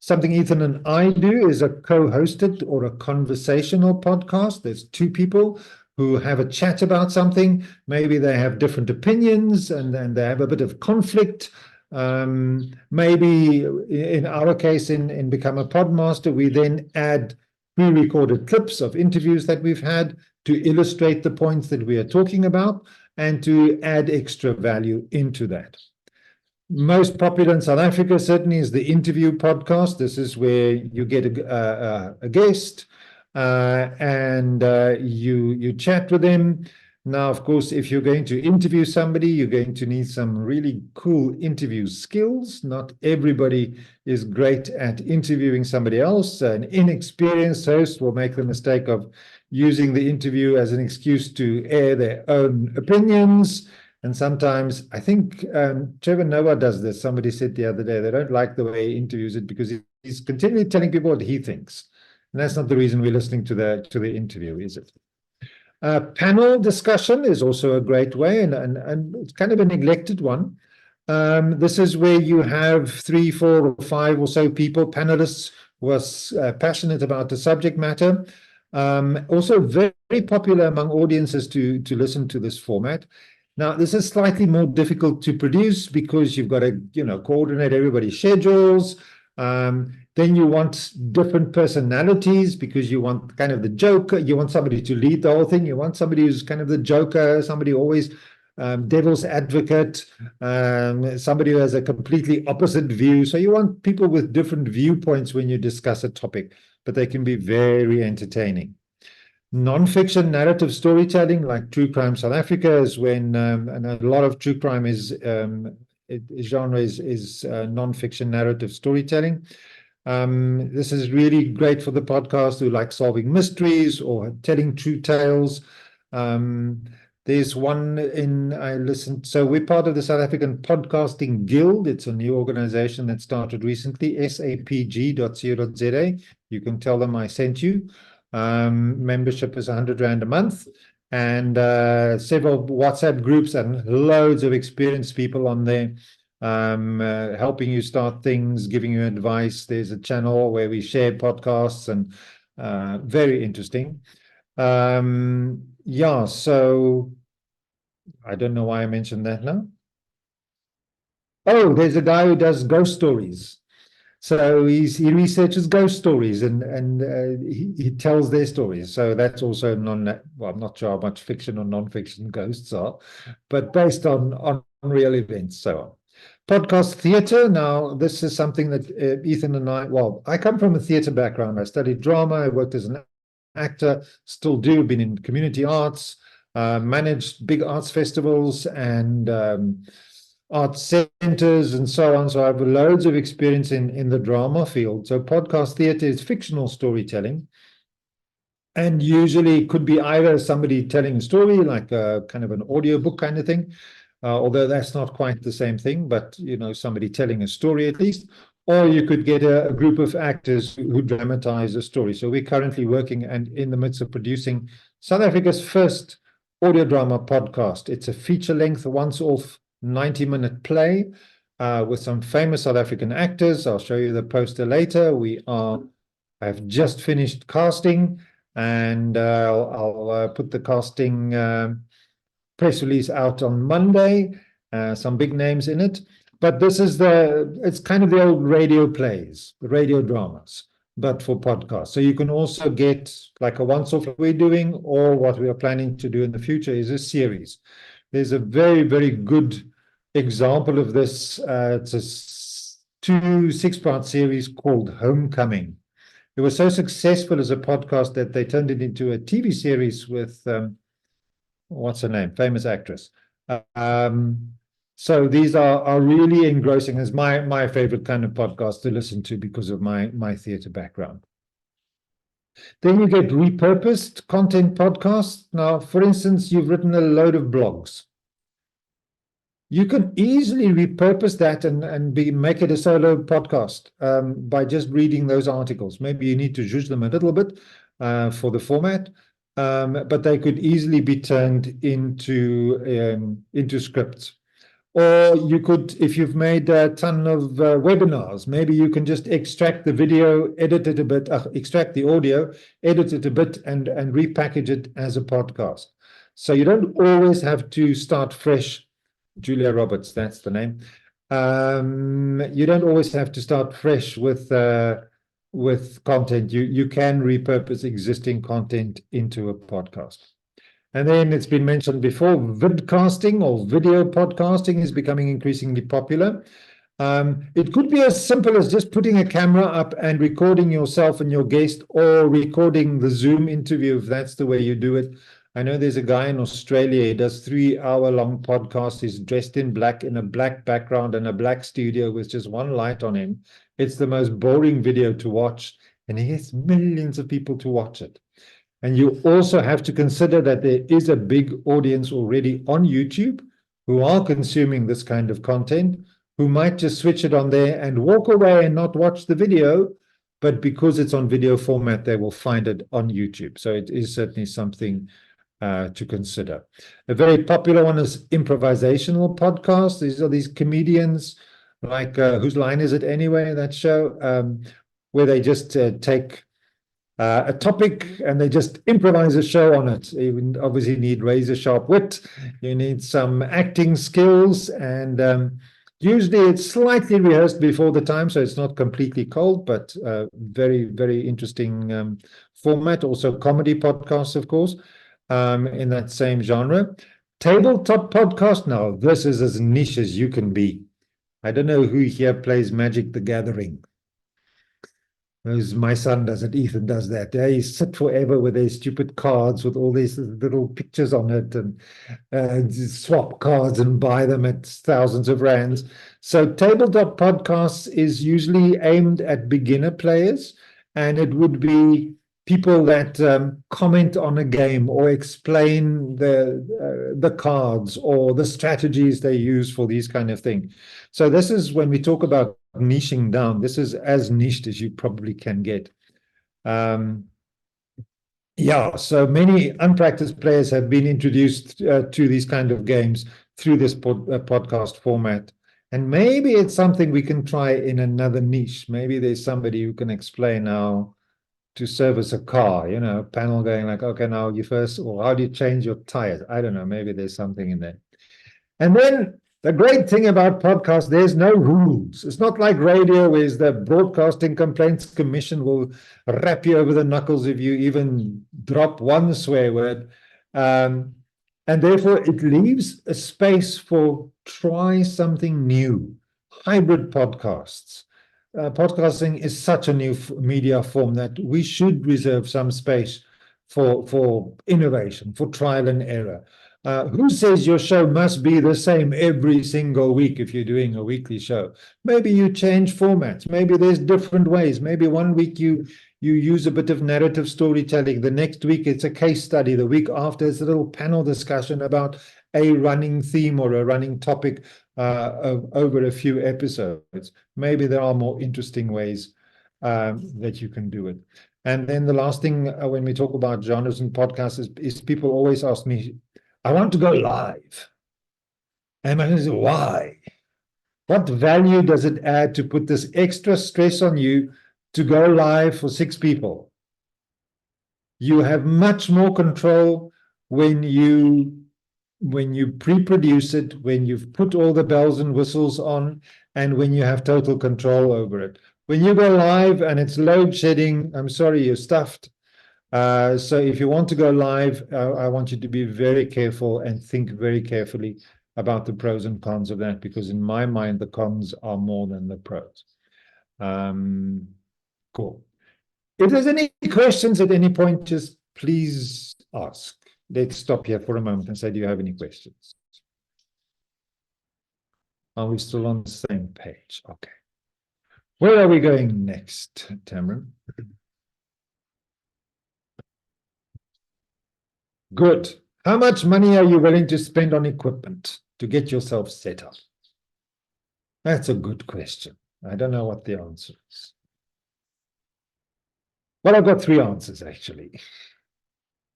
Something Ethan and I do is a co-hosted or a conversational podcast. There's two people who have a chat about something. Maybe they have different opinions and then they have a bit of conflict. Maybe in our case, in Become a Podmaster, we then add pre-recorded clips of interviews that we've had to illustrate the points that we are talking about and to add extra value into that. Most popular in South Africa certainly is the interview podcast. This is where you get a guest and you chat with them. Now, of course, if you're going to interview somebody, you're going to need some really cool interview skills. Not everybody is great at interviewing somebody else. An inexperienced host will make the mistake of using the interview as an excuse to air their own opinions. And sometimes, I think Trevor Noah does this. Somebody said the other day, they don't like the way he interviews it because he's continually telling people what he thinks. And that's not the reason we're listening to the interview, is it? Panel discussion is also a great way, and it's kind of a neglected one. This is where you have 3, 4, or 5 or so people, panelists, who are passionate about the subject matter. Also very, very popular among audiences to listen to this format. Now, this is slightly more difficult to produce because you've got to, coordinate everybody's schedules. Then you want different personalities because you want kind of the joker. You want somebody to lead the whole thing. You want somebody who's kind of the joker, somebody always devil's advocate, somebody who has a completely opposite view. So you want people with different viewpoints when you discuss a topic, but they can be very entertaining. Non-fiction narrative storytelling, like True Crime South Africa, is when, and a lot of true crime genre is non-fiction narrative storytelling. This is really great for the podcast who like solving mysteries or telling true tales. There's one so we're part of the South African Podcasting Guild. It's a new organization that started recently, sapg.co.za. You can tell them I sent you. Membership is 100 Rand a month, and several WhatsApp groups and loads of experienced people on there helping you start things, giving you advice. There's a channel where we share podcasts, and very interesting. Yeah, so I don't know why I mentioned that now. Oh, there's a guy who does ghost stories. So he researches ghost stories and he tells their stories. So that's also well, I'm not sure how much fiction or non-fiction ghosts are, but based on real events. So on. Podcast theatre. Now, this is something that Ethan and I come from a theatre background. I studied drama. I worked as an actor, still do, been in community arts, managed big arts festivals and art centers and so on. So I have loads of experience in the drama field. So podcast theatre is fictional storytelling. And usually it could be either somebody telling a story, like a kind of an audiobook kind of thing, although that's not quite the same thing, but somebody telling a story at least, or you could get a group of actors who dramatize a story. So we're currently working and in the midst of producing South Africa's first audio drama podcast. It's a feature-length, once-off 90-minute play with some famous South African actors. I'll show you the poster later. I've just finished casting, and I'll put the casting press release out on Monday. Some big names in it. But it's kind of the old radio plays, the radio dramas, but for podcasts. So you can also get like a once-off we're doing, or what we are planning to do in the future is a series. There's a very, very good example of this. It's a 6-part series called Homecoming. It was so successful as a podcast that they turned it into a TV series with, what's her name? Famous actress. So these are really engrossing. It's my favorite kind of podcast to listen to because of my theatre background. Then you get repurposed content podcasts. Now, for instance, you've written a load of blogs. You can easily repurpose that and make it a solo podcast by just reading those articles. Maybe you need to zhuzh them a little bit for the format, but they could easily be turned into scripts. Or you could, if you've made a ton of webinars, maybe you can just extract the video, edit it a bit, extract the audio, edit it a bit, and repackage it as a podcast. So you don't always have to start fresh. Julia Roberts, that's the name. You don't always have to start fresh with content. You can repurpose existing content into a podcast. And then it's been mentioned before, vidcasting or video podcasting is becoming increasingly popular. It could be as simple as just putting a camera up and recording yourself and your guest, or recording the Zoom interview if that's the way you do it. I know there's a guy in Australia, he does 3-hour-long podcasts. He's dressed in black, in a black background and a black studio with just one light on him. It's the most boring video to watch, and he gets millions of people to watch it. And you also have to consider that there is a big audience already on YouTube who are consuming this kind of content, who might just switch it on there and walk away and not watch the video, but because it's on video format, they will find it on YouTube. So it is certainly something to consider. A very popular one is improvisational podcasts. These are these comedians, like Whose Line Is It Anyway, that show, where they just take a topic and they just improvise a show on it. You obviously need razor sharp wit, you need some acting skills, and usually it's slightly rehearsed before the time, so it's not completely cold, but very, very interesting format. Also comedy podcasts, of course, in that same genre. Tabletop podcast. Now, this is as niche as you can be. I don't know who here plays Magic the Gathering. My son does it, Ethan does that. They sit forever with their stupid cards with all these little pictures on it, and swap cards and buy them at thousands of rands. So tabletop podcasts is usually aimed at beginner players, and it would be people that comment on a game or explain the cards or the strategies they use for these kind of things. So this is when we talk about niching down, this is as niched as you probably can get. Yeah, so many unpracticed players have been introduced to these kind of games through this podcast format. And maybe it's something we can try in another niche. Maybe there's somebody who can explain how to service a car, a panel going like, okay, now you first, or how do you change your tires? I don't know, maybe there's something in there. And then The great thing about podcasts, there's no rules. It's not like radio, where the Broadcasting Complaints Commission will rap you over the knuckles if you even drop one swear word. And therefore, it leaves a space for try something new, hybrid podcasts. Podcasting is such a new media form that we should reserve some space for innovation, for trial and error. Who says your show must be the same every single week if you're doing a weekly show? Maybe you change formats. Maybe there's different ways. Maybe one week you use a bit of narrative storytelling. The next week it's a case study. The week after it's a little panel discussion about a running theme or a running topic over a few episodes. Maybe there are more interesting ways that you can do it. And then the last thing when we talk about genres and podcasts is people always ask me, I want to go live. And I say, why? What value does it add to put this extra stress on you to go live for 6 people? You have much more control when you pre-produce it, when you've put all the bells and whistles on, and when you have total control over it. When you go live and it's load shedding, I'm sorry, you're stuffed. So if you want to go live, I want you to be very careful and think very carefully about the pros and cons of that, because in my mind, the cons are more than the pros. Cool. If there's any questions at any point, just please ask. Let's stop here for a moment and say, do you have any questions? Are we still on the same page? Okay. Where are we going next, Tamron? Good. How much money are you willing to spend on equipment to get yourself set up? That's a good question. I don't know what the answer is. Well, I've got 3 answers, actually.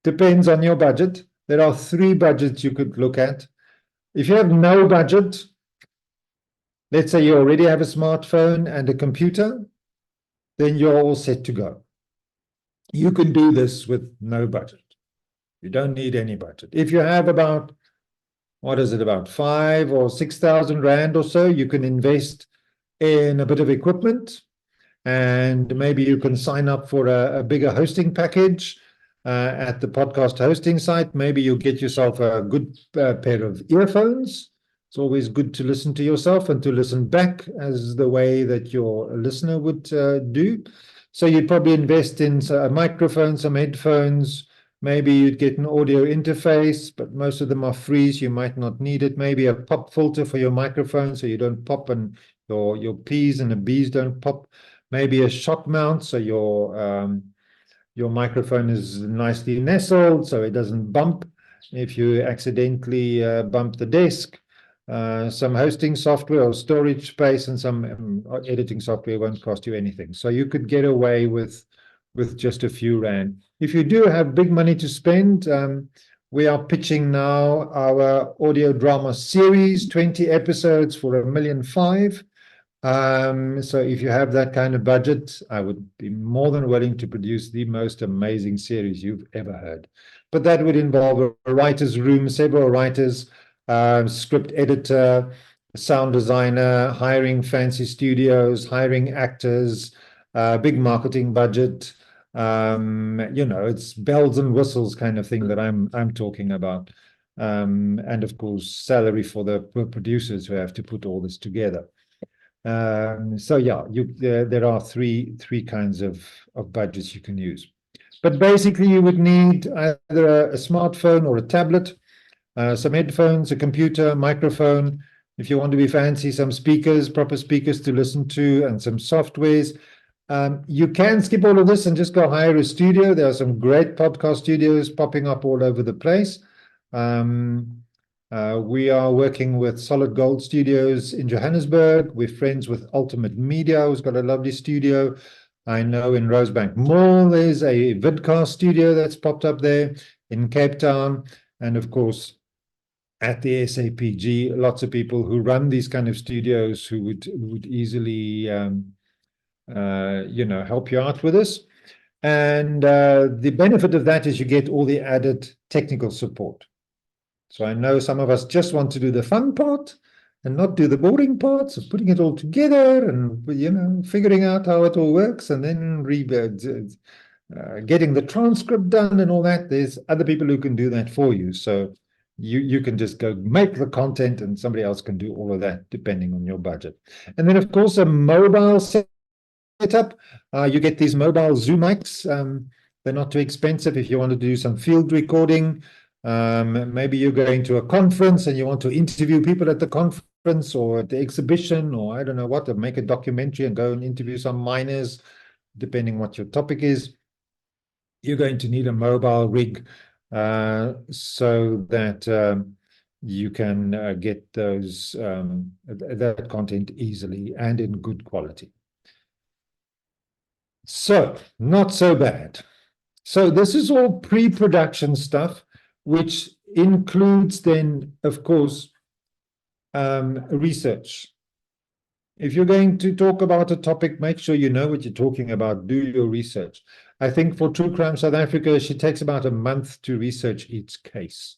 Depends on your budget. There are 3 budgets you could look at. If you have no budget, let's say you already have a smartphone and a computer, then you're all set to go. You can do this with no budget. You don't need any budget. If you have about, what is it, about 5,000 or 6,000 Rand or so, you can invest in a bit of equipment, and maybe you can sign up for a bigger hosting package at the podcast hosting site. Maybe you'll get yourself a good pair of earphones. It's always good to listen to yourself and to listen back as the way that your listener would do. So you'd probably invest in a microphone, some headphones. Maybe you'd get an audio interface, but most of them are free, so you might not need it. Maybe a pop filter for your microphone, so you don't pop and your P's and the B's don't pop. Maybe a shock mount, so your microphone is nicely nestled, so it doesn't bump if you accidentally bump the desk. Some hosting software or storage space, and some editing software won't cost you anything. So you could get away with just a few Rand. If you do have big money to spend, we are pitching now our audio drama series, 20 episodes for 1,500,000. So if you have that kind of budget, I would be more than willing to produce the most amazing series you've ever heard. But that would involve a writer's room, several writers, script editor, sound designer, hiring fancy studios, hiring actors, big marketing budget. It's bells and whistles kind of thing that I'm talking about. And of course, salary for the producers who have to put all this together. So yeah, there are three kinds of budgets you can use. But basically, you would need either a smartphone or a tablet, some headphones, a computer, microphone. If you want to be fancy, some speakers, proper speakers to listen to, and some softwares. You can skip all of this and just go hire a studio. There are some great podcast studios popping up all over the place. We are working with Solid Gold Studios in Johannesburg. We're friends with Ultimate Media, who's got a lovely studio. I know in Rosebank Mall, there's a vidcast studio that's popped up there in Cape Town. And of course, at the SAPG, lots of people who run these kind of studios who would easily help you out with this. And the benefit of that is you get all the added technical support. So I know some of us just want to do the fun part, and not do the boring parts of putting it all together and, figuring out how it all works, and then getting the transcript done and all that. There's other people who can do that for you. So you can just go make the content, and somebody else can do all of that depending on your budget. And then, of course, a mobile setup. You get these mobile Zoom mics. They're not too expensive if you want to do some field recording. Maybe you're going to a conference and you want to interview people at the conference or at the exhibition, or I don't know what, to make a documentary and go and interview some miners, depending what your topic is. You're going to need a mobile rig so that you can get that content easily and in good quality. So, not so bad. So this is all pre-production stuff, which includes then, of course, research. If you're going to talk about a topic, make sure you know what you're talking about. Do your research. I think for True Crime South Africa, she takes about a month to research each case.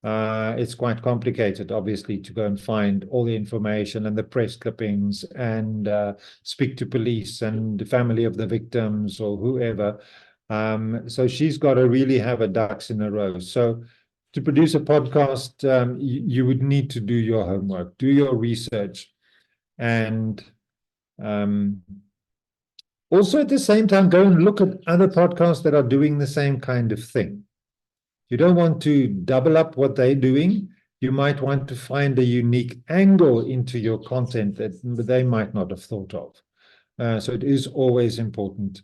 It's quite complicated, obviously, to go and find all the information and the press clippings and speak to police and the family of the victims or whoever. So she's got to really have her ducks in a row. So to produce a podcast, you would need to do your homework, do your research, and also at the same time, go and look at other podcasts that are doing the same kind of thing. You don't want to double up what they're doing. You might want to find a unique angle into your content that they might not have thought of. So it is always important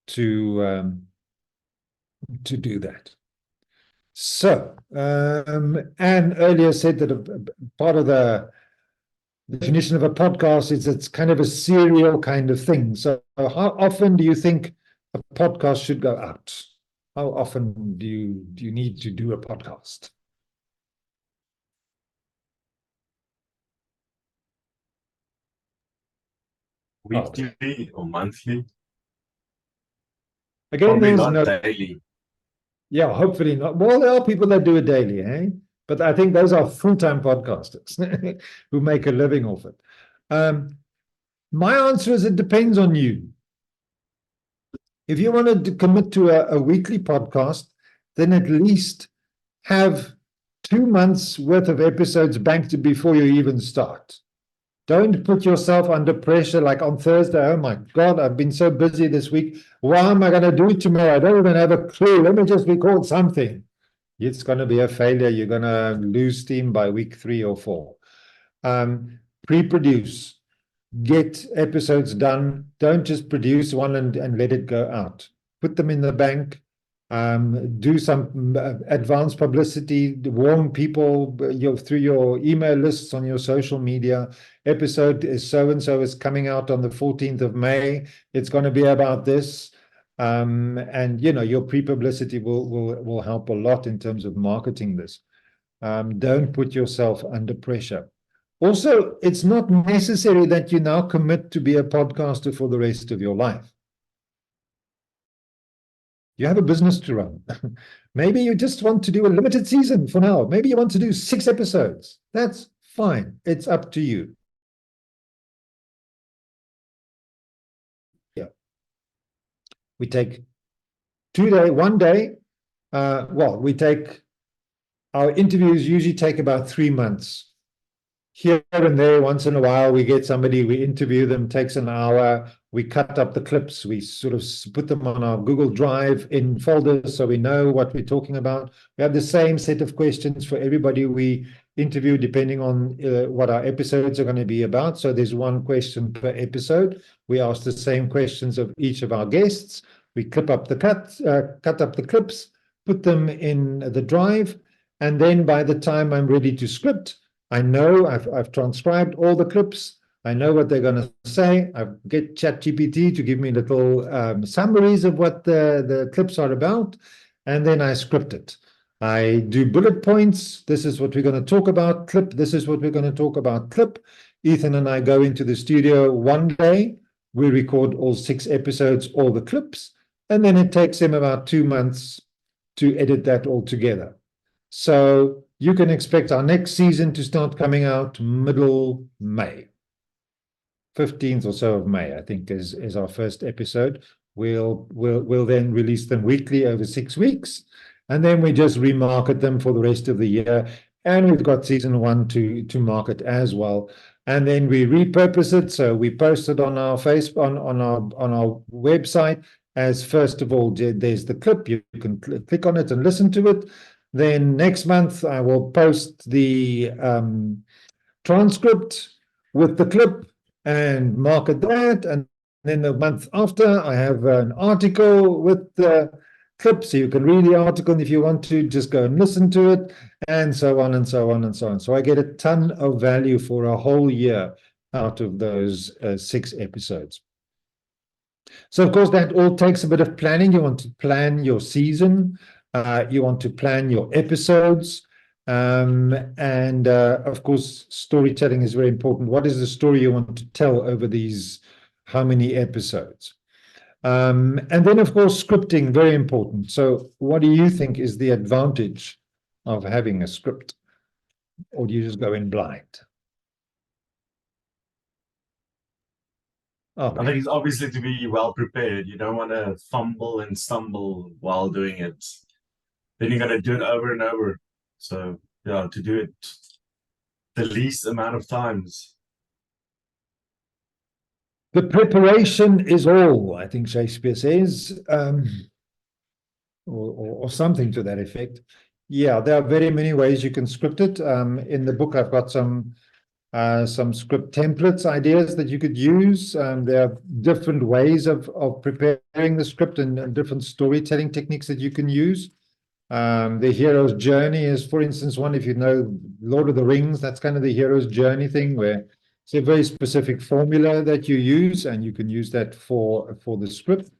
to do that. So, Anne earlier said that part of the definition of a podcast is it's kind of a serial kind of thing. So how often do you think a podcast should go out? How often do you need to do a podcast? Weekly or monthly? Again, Probably there's not no daily. Yeah, hopefully not. Well, there are people that do it daily, eh? But I think those are full-time podcasters who make a living off it. My answer is it depends on you. If you want to commit to a weekly podcast, then at least have 2 months worth of episodes banked before you even start. Don't put yourself under pressure like on Thursday. Oh my God, I've been so busy this week. What am I going to do tomorrow? I don't even have a clue. Let me just record something. It's going to be a failure. You're going to lose steam by week 3 or 4. Pre-produce. Get episodes done. Don't just produce one and let it go out. Put them in the bank. Do some advanced publicity, warn people through your email lists on your social media. Episode is so-and-so is coming out on the 14th of May. It's going to be about this. And, your pre-publicity will help a lot in terms of marketing this. Don't put yourself under pressure. Also, it's not necessary that you now commit to be a podcaster for the rest of your life. You have a business to run. Maybe you just want to do a limited season for now. Maybe you want to do 6 episodes. That's fine. It's up to you. Yeah. We take 1 day. We take our interviews usually take about 3 months. Here and there, once in a while, we get somebody, we interview them, takes an hour, we cut up the clips, we sort of put them on our Google Drive in folders so we know what we're talking about. We have the same set of questions for everybody we interview, depending on what our episodes are going to be about. So there's 1 question per episode. We ask the same questions of each of our guests. We cut up the clips, put them in the drive, and then by the time I'm ready to script, I know I've transcribed all the clips. I know what they're going to say. I get ChatGPT to give me little summaries of what the clips are about, and then I script it. I do bullet points. This is what we're going to talk about. Clip. This is what we're going to talk about. Clip. Ethan and I go into the studio 1 day. We record all 6 episodes, all the clips, and then it takes him about 2 months to edit that all together. So you can expect our next season to start coming out middle May. 15th or so of May, I think, is our first episode. We'll then release them weekly over 6 weeks, and then we just remarket them for the rest of the year. And we've got season 1 to market as well. And then we repurpose it, so we post it on our on our website. As first of all, there's the clip. You can click on it and listen to it. Then next month I will post the transcript with the clip and market that, and then the month after I have an article with the clip, so you can read the article, and if you want to just go and listen to it, and so on and so on and so on. So I get a ton of value for a whole year out of those 6 episodes. So of course that all takes a bit of planning. You want to plan your season, you want to plan your episodes, and of course storytelling is very important. What is the story you want to tell over these how many episodes? And then of course scripting, very important. So what do you think is the advantage of having a script, or do you just go in blind? Oh, I think it's obviously to be well prepared. You don't want to fumble and stumble while doing it. Then you're going to do it over and over. So yeah, to do it the least amount of times. the preparation is all, I think Shakespeare says, or something to that effect. Yeah, there are very many ways you can script it. In the book, I've got some script templates, ideas that you could use. There are different ways of preparing the script and different storytelling techniques that you can use. The hero's journey is, for instance, one. If you know Lord of the Rings, that's kind of the hero's journey thing, where it's a very specific formula that you use, and you can use that for the script.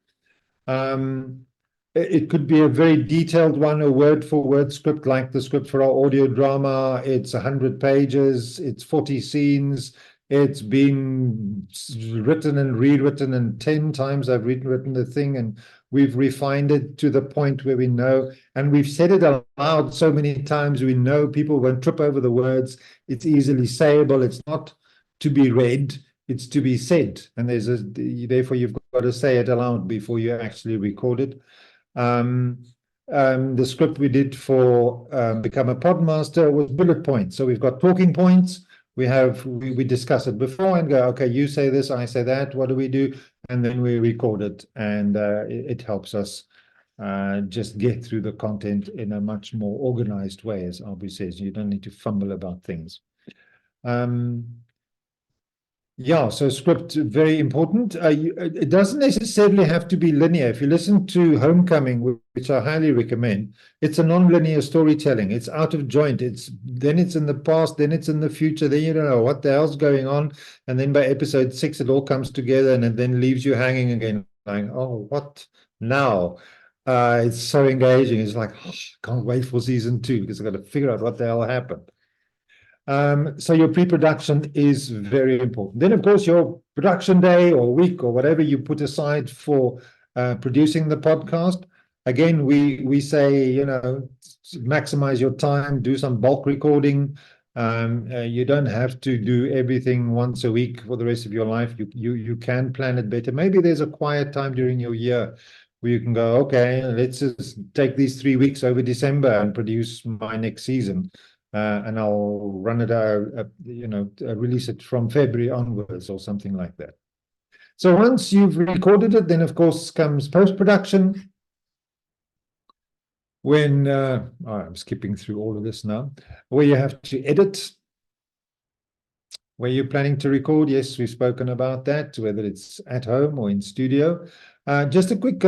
It could be a very detailed one, a word-for-word script, like the script for our audio drama. It's 100 pages, it's 40 scenes, it's been written and rewritten, and 10 times I've written the thing, and we've refined it to the point where we know, and we've said it aloud so many times, we know people won't trip over the words. It's easily sayable. It's not to be read, it's to be said, and therefore you've got to say it aloud before you actually record it. The script we did for Become a Podmaster was bullet points. So we've got talking points. We discuss it before and go, okay, you say this, I say that, what do we do? And then we record it, and it helps us just get through the content in a much more organized way, as Albie says. You don't need to fumble about things. Yeah, so script, very important. It doesn't necessarily have to be linear. If you listen to Homecoming, which I highly recommend, it's a non-linear storytelling. It's out of joint. Then it's in the past, then it's in the future. Then you don't know what the hell's going on. And then by episode 6, it all comes together, and it then leaves you hanging again, like, oh, what now? It's so engaging. It's like, oh, can't wait for season 2 because I've got to figure out what the hell happened. So your pre-production is very important. Then, of course, your production day or week or whatever you put aside for producing the podcast. Again, we say, maximize your time, do some bulk recording. You don't have to do everything once a week for the rest of your life. You can plan it better. Maybe there's a quiet time during your year where you can go, okay, let's just take these 3 weeks over December and produce my next season. And I'll run it out, release it from February onwards or something like that. So once you've recorded it, then of course comes post-production. When, I'm skipping through all of this now, where you have to edit, where you're planning to record. Yes, we've spoken about that, whether it's at home or in studio. Just a quick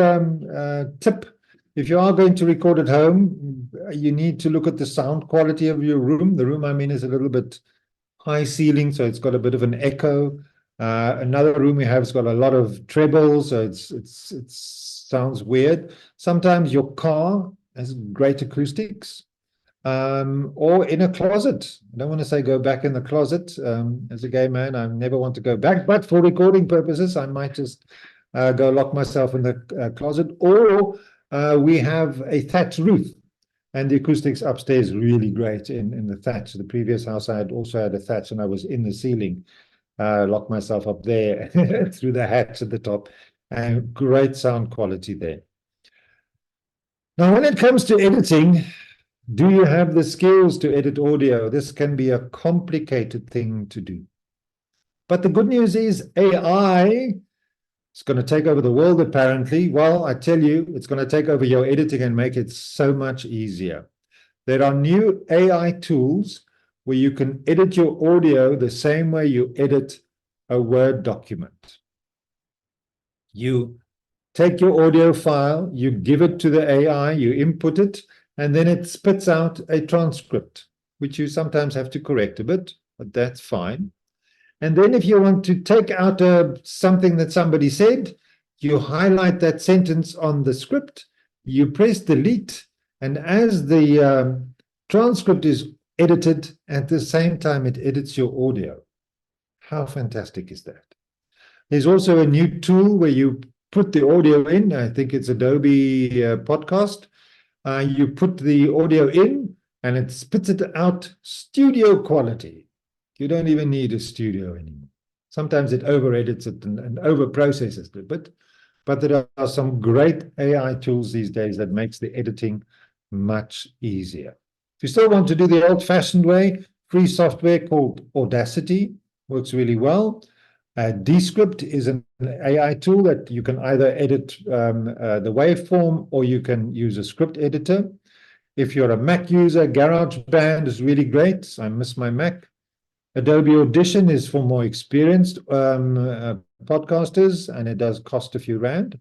tip. If you are going to record at home, you need to look at the sound quality of your room. The room, I mean, is a little bit high ceiling, so it's got a bit of an echo. Another room we have has got a lot of treble, so it sounds weird. Sometimes your car has great acoustics, or in a closet. I don't want to say go back in the closet. As a gay man, I never want to go back, but for recording purposes, I might just go lock myself in the closet, or we have a thatched roof. And the acoustics upstairs really great in the thatch. The previous house I had also had a thatch, and I was in the ceiling. Locked myself up there through the hatch at the top, and great sound quality there. Now, when it comes to editing, do you have the skills to edit audio? This can be a complicated thing to do. But the good news is AI is going to take over the world, apparently. Well, I tell you, it's going to take over your editing and make it so much easier. There are new AI tools where you can edit your audio the same way you edit a Word document. You take your audio file, you give it to the AI, you input it, and then it spits out a transcript, which you sometimes have to correct a bit, but that's fine. And then if you want to take out something that somebody said, you highlight that sentence on the script, you press delete, and as the transcript is edited, at the same time it edits your audio. How fantastic is that? There's also a new tool where you put the audio in. I think it's Adobe Podcast. You put the audio in and it spits it out studio quality. You don't even need a studio anymore. Sometimes it over edits it and over processes it, but there are some great AI tools these days that makes the editing much easier. If you still want to do the old-fashioned way, free software called Audacity works really well. Descript is an AI tool that you can either edit the waveform or you can use a script editor. If you're a Mac user, GarageBand is really great. I miss my Mac. Adobe Audition is for more experienced podcasters, and it does cost a few rand.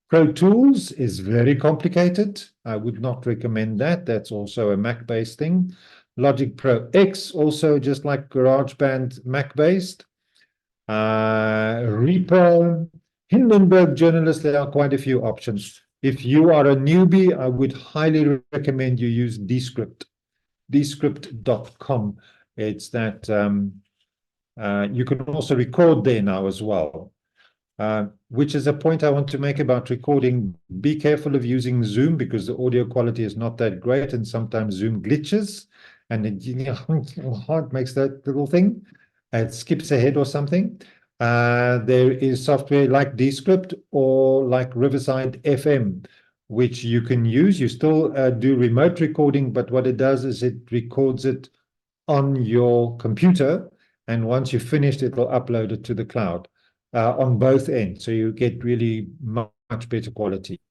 Pro Tools is very complicated. I would not recommend that. That's also a Mac-based thing. Logic Pro X, also just like GarageBand, Mac-based. Reaper, Hindenburg Journalist, there are quite a few options. If you are a newbie, I would highly recommend you use Descript, descript.com. It's that you can also record there now as well, which is a point I want to make about recording. Be careful of using Zoom because the audio quality is not that great, and sometimes Zoom glitches and it makes that little thing. It skips ahead or something. There is software like Descript or like Riverside FM, which you can use. You still do remote recording, but what it does is it records it on your computer, and once you've finished, it will upload it to the cloud on both ends, so you get really much better quality.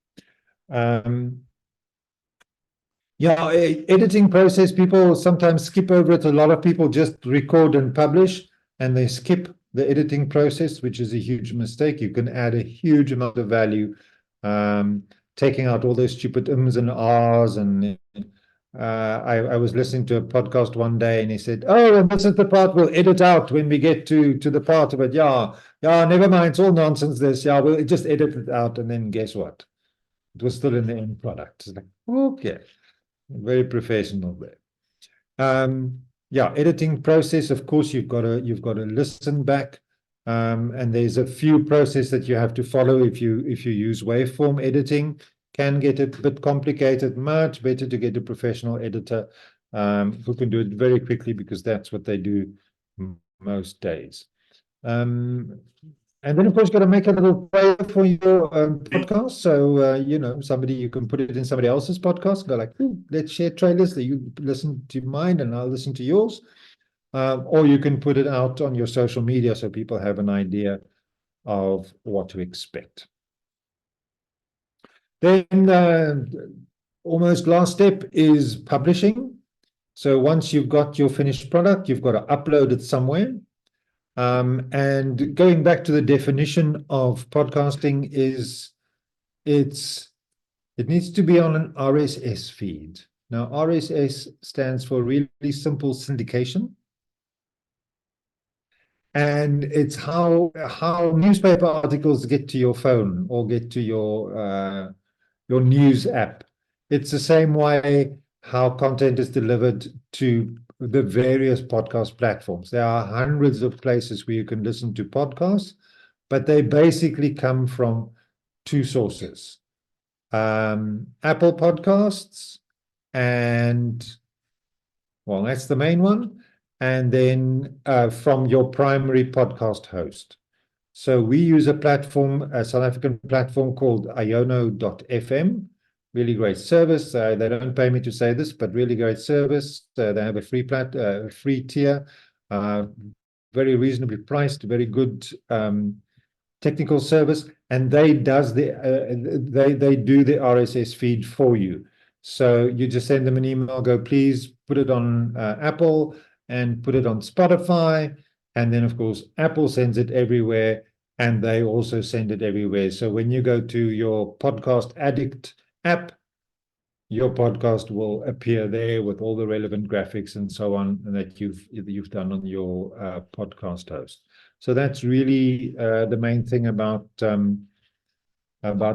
Yeah, editing process, people sometimes skip over it. A lot of people just record and publish, and they skip the editing process, which is a huge mistake. You can add a huge amount of value, taking out all those stupid ums and ahs. And I was listening to a podcast one day, and he said, "Oh, and this is the part we'll edit out when we get to the part of it. Yeah, never mind, it's all nonsense. This, yeah, we'll just edit it out." And then guess what? It was still in the end product. It's like, okay, very professional there. Yeah, editing process. Of course, you've got to listen back, and there's a few processes that you have to follow if you use waveform editing. Can get a bit complicated. Much better to get a professional editor who can do it very quickly, because that's what they do most days. And then, of course, you've got to make a little trailer for your podcast. So, somebody, you can put it in somebody else's podcast. Go like, let's share trailers. You listen to mine and I'll listen to yours. Or you can put it out on your social media so people have an idea of what to expect. Then almost last step is publishing. So once you've got your finished product, you've got to upload it somewhere. And going back to the definition of podcasting is it needs to be on an RSS feed. Now, RSS stands for really simple syndication. And it's how newspaper articles get to your phone or get to your news app. It's the same way how content is delivered to the various podcast platforms. There are hundreds of places where you can listen to podcasts, but they basically come from two sources. Apple Podcasts and well, that's the main one. And then from your primary podcast host. So we use a platform, a South African platform called iono.fm. Really great service. They don't pay me to say this, but really great service. They have a free tier, very reasonably priced, very good technical service, and they do the RSS feed for you. So you just send them an email, go, please put it on Apple and put it on Spotify. And then, of course, Apple sends it everywhere, and they also send it everywhere. So when you go to your Podcast Addict app, your podcast will appear there with all the relevant graphics and so on that you've done on your podcast host. So that's really the main thing about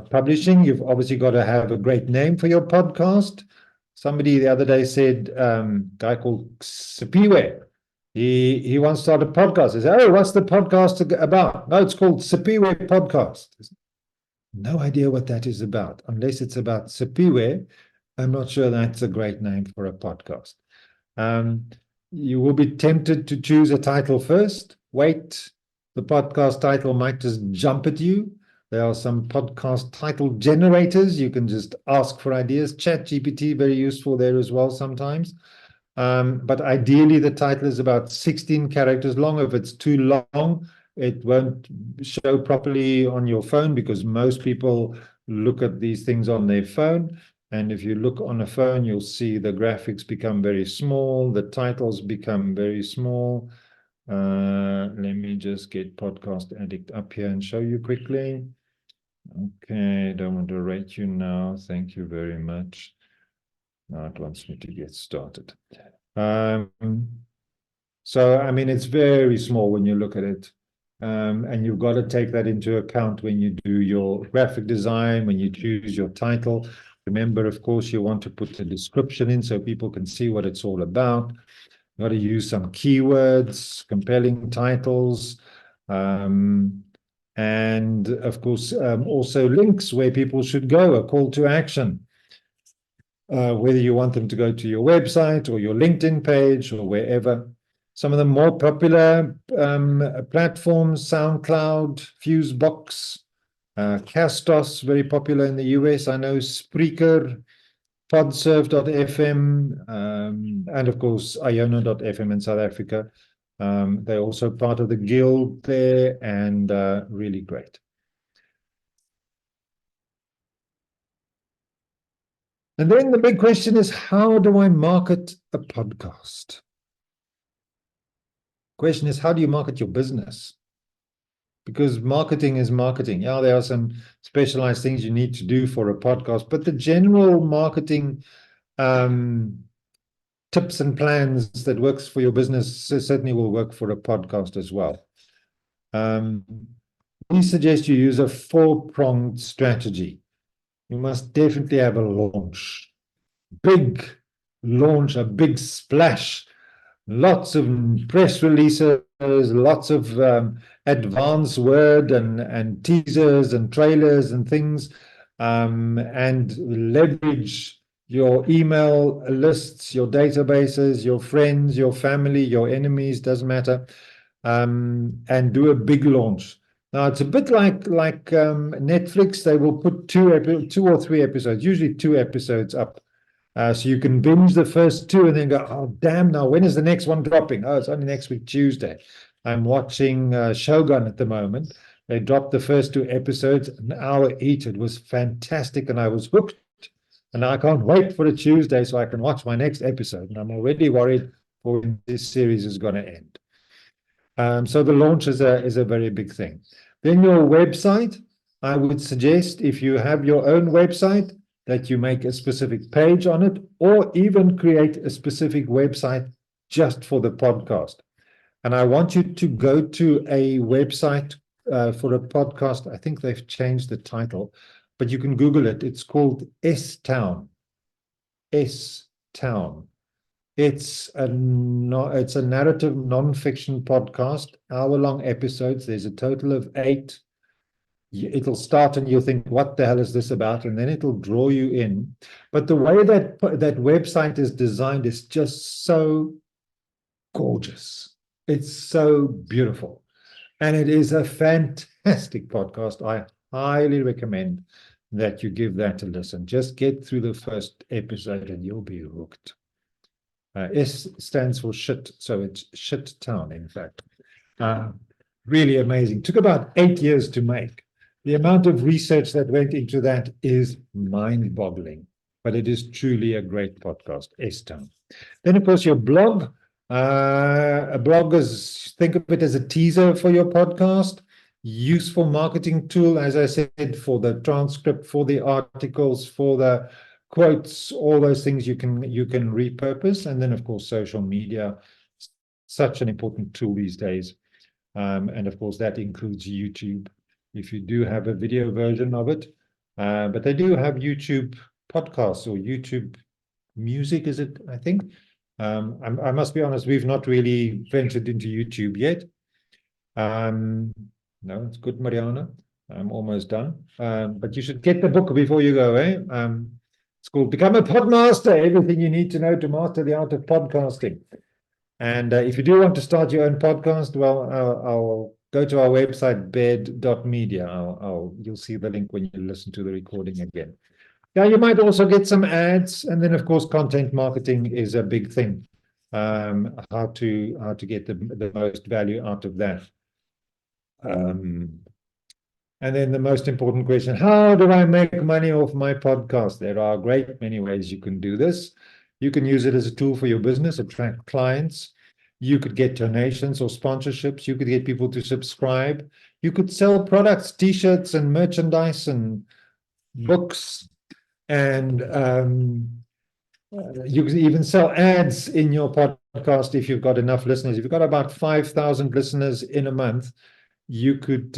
publishing. You've obviously got to have a great name for your podcast. Somebody the other day said, guy called Sipiwe, he wants to start a podcast. He said, oh, what's the podcast about? No, it's called Sipiwe Podcast. No idea what that is about. Unless it's about Sipiwe, I'm not sure that's a great name for a podcast. You will be tempted to choose a title first. Wait, the podcast title might just jump at you. There are some podcast title generators. You can just ask for ideas. ChatGPT, very useful there as well sometimes. But ideally, the title is about 16 characters long. If it's too long, it won't show properly on your phone because most people look at these things on their phone. And if you look on a phone, you'll see the graphics become very small. The titles become very small. Let me just get Podcast Addict up here and show you quickly. Okay, don't want to rate you now. Thank you very much. Now it wants me to get started. So, I mean, it's very small when you look at it. And you've got to take that into account when you do your graphic design, when you choose your title. Remember, of course, you want to put the description in so people can see what it's all about. You got to use some keywords, compelling titles, and of course, also links where people should go, a call to action. Whether you want them to go to your website or your LinkedIn page or wherever. Some of the more popular platforms, SoundCloud, Fusebox, Castos, very popular in the US. I know Spreaker, Podserve.fm, and of course, Iono.fm in South Africa. They're also part of the guild there and really great. And then the big question is, how do I market a podcast? Question is, how do you market your business? Because marketing is marketing. Yeah, there are some specialized things you need to do for a podcast, but the general marketing tips and plans that works for your business certainly will work for a podcast as well. We suggest you use a four-pronged strategy. You must definitely have a launch, big launch, a big splash. Lots of press releases, lots of advance word and teasers and trailers and things, and leverage your email lists, your databases, your friends, your family, your enemies, doesn't matter, and do a big launch. Now, it's a bit like Netflix. They will put two or three episodes, usually 2 episodes up. So you can binge the first 2 and then go, oh, damn, now when is the next one dropping? Oh, it's only next week, Tuesday. I'm watching Shogun at the moment. They dropped the first 2 episodes, an hour each. It was fantastic, and I was hooked. And I can't wait for a Tuesday so I can watch my next episode. And I'm already worried for when this series is going to end. So the launch is a very big thing. Then your website, I would suggest if you have your own website, that you make a specific page on it, or even create a specific website just for the podcast. And I want you to go to a website for a podcast. I think they've changed the title, but you can Google it. It's called S-Town. S-Town. It's a narrative nonfiction podcast, hour-long episodes. There's a total of 8. it'll start and you'll think, what the hell is this about? And then it'll draw you in. But the way that website is designed is just so gorgeous. It's so beautiful. And it is a fantastic podcast. I highly recommend that you give that a listen. Just get through the first episode and you'll be hooked. S stands for shit, so it's Shit Town, in fact. Really amazing. Took about 8 years to make. The amount of research that went into that is mind-boggling, but it is truly a great podcast, S Town. Then, of course, your blog. A blog is, think of it as a teaser for your podcast, useful marketing tool, as I said, for the transcript, for the articles, for the quotes, all those things you can repurpose. And then, of course, social media, such an important tool these days. And of course, that includes YouTube, if you do have a video version of it. But they do have YouTube podcasts or YouTube music, is it, I think? I must be honest, we've not really ventured into YouTube yet. No, it's good, Mariana. I'm almost done. But you should get the book before you go, eh? It's called Become a Podmaster, Everything You Need to Know to Master the Art of Podcasting. And if you do want to start your own podcast, well, I'll go to our website, baird.media. You'll see the link when you listen to the recording again. Yeah, you might also get some ads, and then of course content marketing is a big thing. How to get the most value out of that. And then the most important question: how do I make money off my podcast? There are a great many ways you can do this. You can use it as a tool for your business, attract clients. You could get donations or sponsorships. You could get people to subscribe. You could sell products, t-shirts and merchandise and books. And you can even sell ads in your podcast if you've got enough listeners. If you've got about 5,000 listeners in a month, you could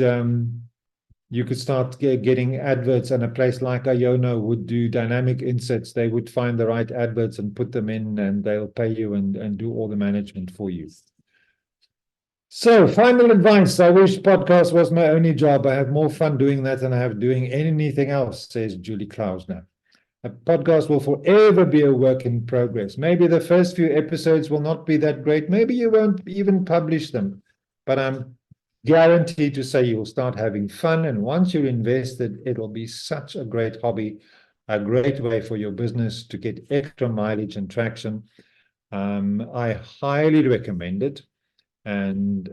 start getting adverts, and a place like Iono would do dynamic inserts. They would find the right adverts and put them in, and they'll pay you and do all the management for you. So, final advice. I wish podcast was my only job. I have more fun doing that than I have doing anything else, says Julie Klausner. A podcast will forever be a work in progress. Maybe the first few episodes will not be that great. Maybe you won't even publish them. But I'm guaranteed to say you'll start having fun. And once you're invested, it'll be such a great hobby, a great way for your business to get extra mileage and traction. I highly recommend it. And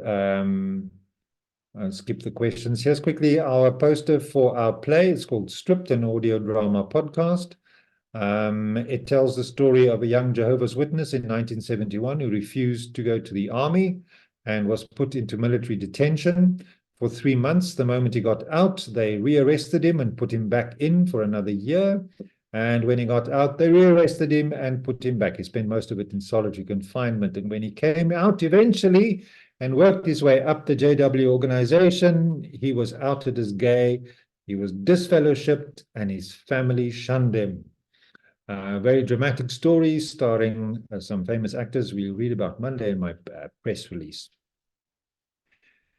I'll skip the questions. Here's quickly our poster for our play. It's called Stripped, an audio drama podcast. It tells the story of a young Jehovah's Witness in 1971 who refused to go to the army and was put into military detention for 3 months. The moment he got out, they rearrested him and put him back in for another year. And when he got out, they rearrested him and put him back. He spent most of it in solitary confinement. And when he came out eventually and worked his way up the JW organization, he was outed as gay, he was disfellowshipped, and his family shunned him. Very dramatic story starring some famous actors we'll read about Monday in my press release.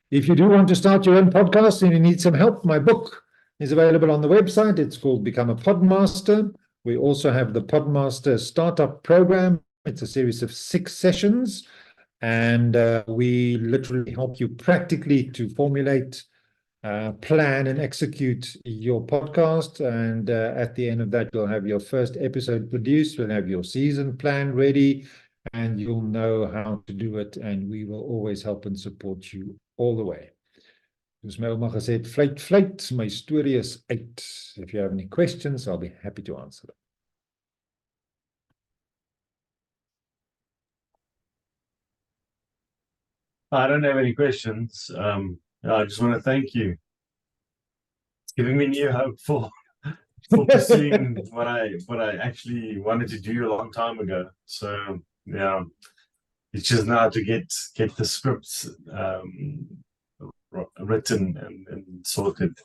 If you do want to start your own podcast and you need some help, my book is available on the website. It's called Become a Podmaster. We also have the Podmaster Startup Program. It's a series of 6 sessions. And we literally help you practically to formulate, plan, and execute your podcast. And at the end of that, you'll have your first episode produced. You'll have your season plan ready, and you'll know how to do it. And we will always help and support you all the way. Soos my ouma gesê het, vlieg, my storie is uit. If you have any questions, I'll be happy to answer them. I don't have any questions. I just want to thank you. It's giving me new hope for pursuing what I actually wanted to do a long time ago. So yeah, it's just now to get the scripts written and sorted.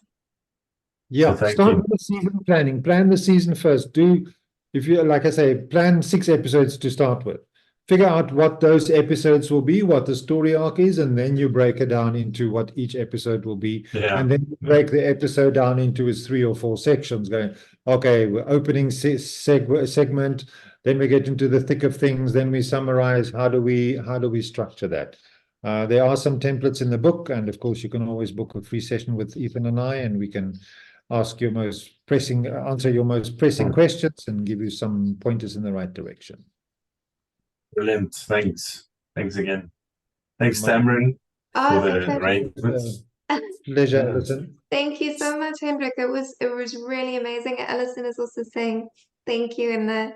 Yeah, so start with the season planning. Plan the season first. If you, like I say, plan 6 episodes to start with. figure out what those episodes will be, what the story arc is, and then you break it down into what each episode will be. Yeah. And then you break the episode down into its 3 or 4 sections, going, okay, we're opening segment, then we get into the thick of things, then we summarize. How do we structure that? There are some templates in the book, and of course you can always book a free session with Ethan and I, and we can answer your most pressing questions and give you some pointers in the right direction. Brilliant. Thanks again. Thanks, My- Tamron, Oh, for it's a the pleasure. arrangements. Pleasure, Yeah. Alison. Thank you so much, Hendrik. It was really amazing. Alison is also saying thank you in the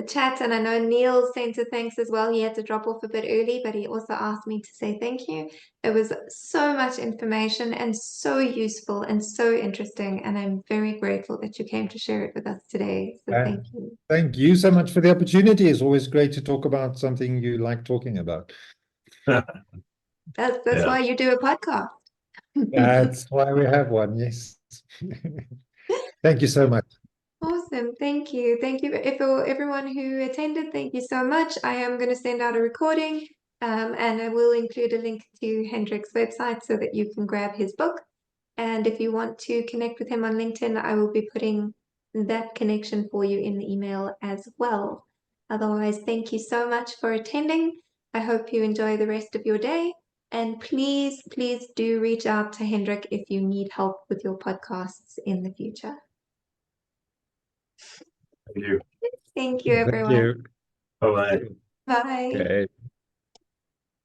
chat, and I know Neil sent a thanks as well. He had to drop off a bit early, but he also asked me to say thank you. It was so much information and so useful and so interesting, and I'm very grateful that you came to share it with us today. So thank you. Thank you so much for the opportunity. It's always great to talk about something you like talking about. That's Yeah. why you do a podcast. That's why we have one. Yes. Thank you so much. Awesome. Thank you. Thank you for everyone who attended. Thank you so much. I am going to send out a recording, and I will include a link to Hendrik's website so that you can grab his book. And if you want to connect with him on LinkedIn, I will be putting that connection for you in the email as well. Otherwise, thank you so much for attending. I hope you enjoy the rest of your day. And please, please do reach out to Hendrik if you need help with your podcasts in the future. Thank you. Thank you, Thank everyone. you. Bye-bye. Bye. Okay.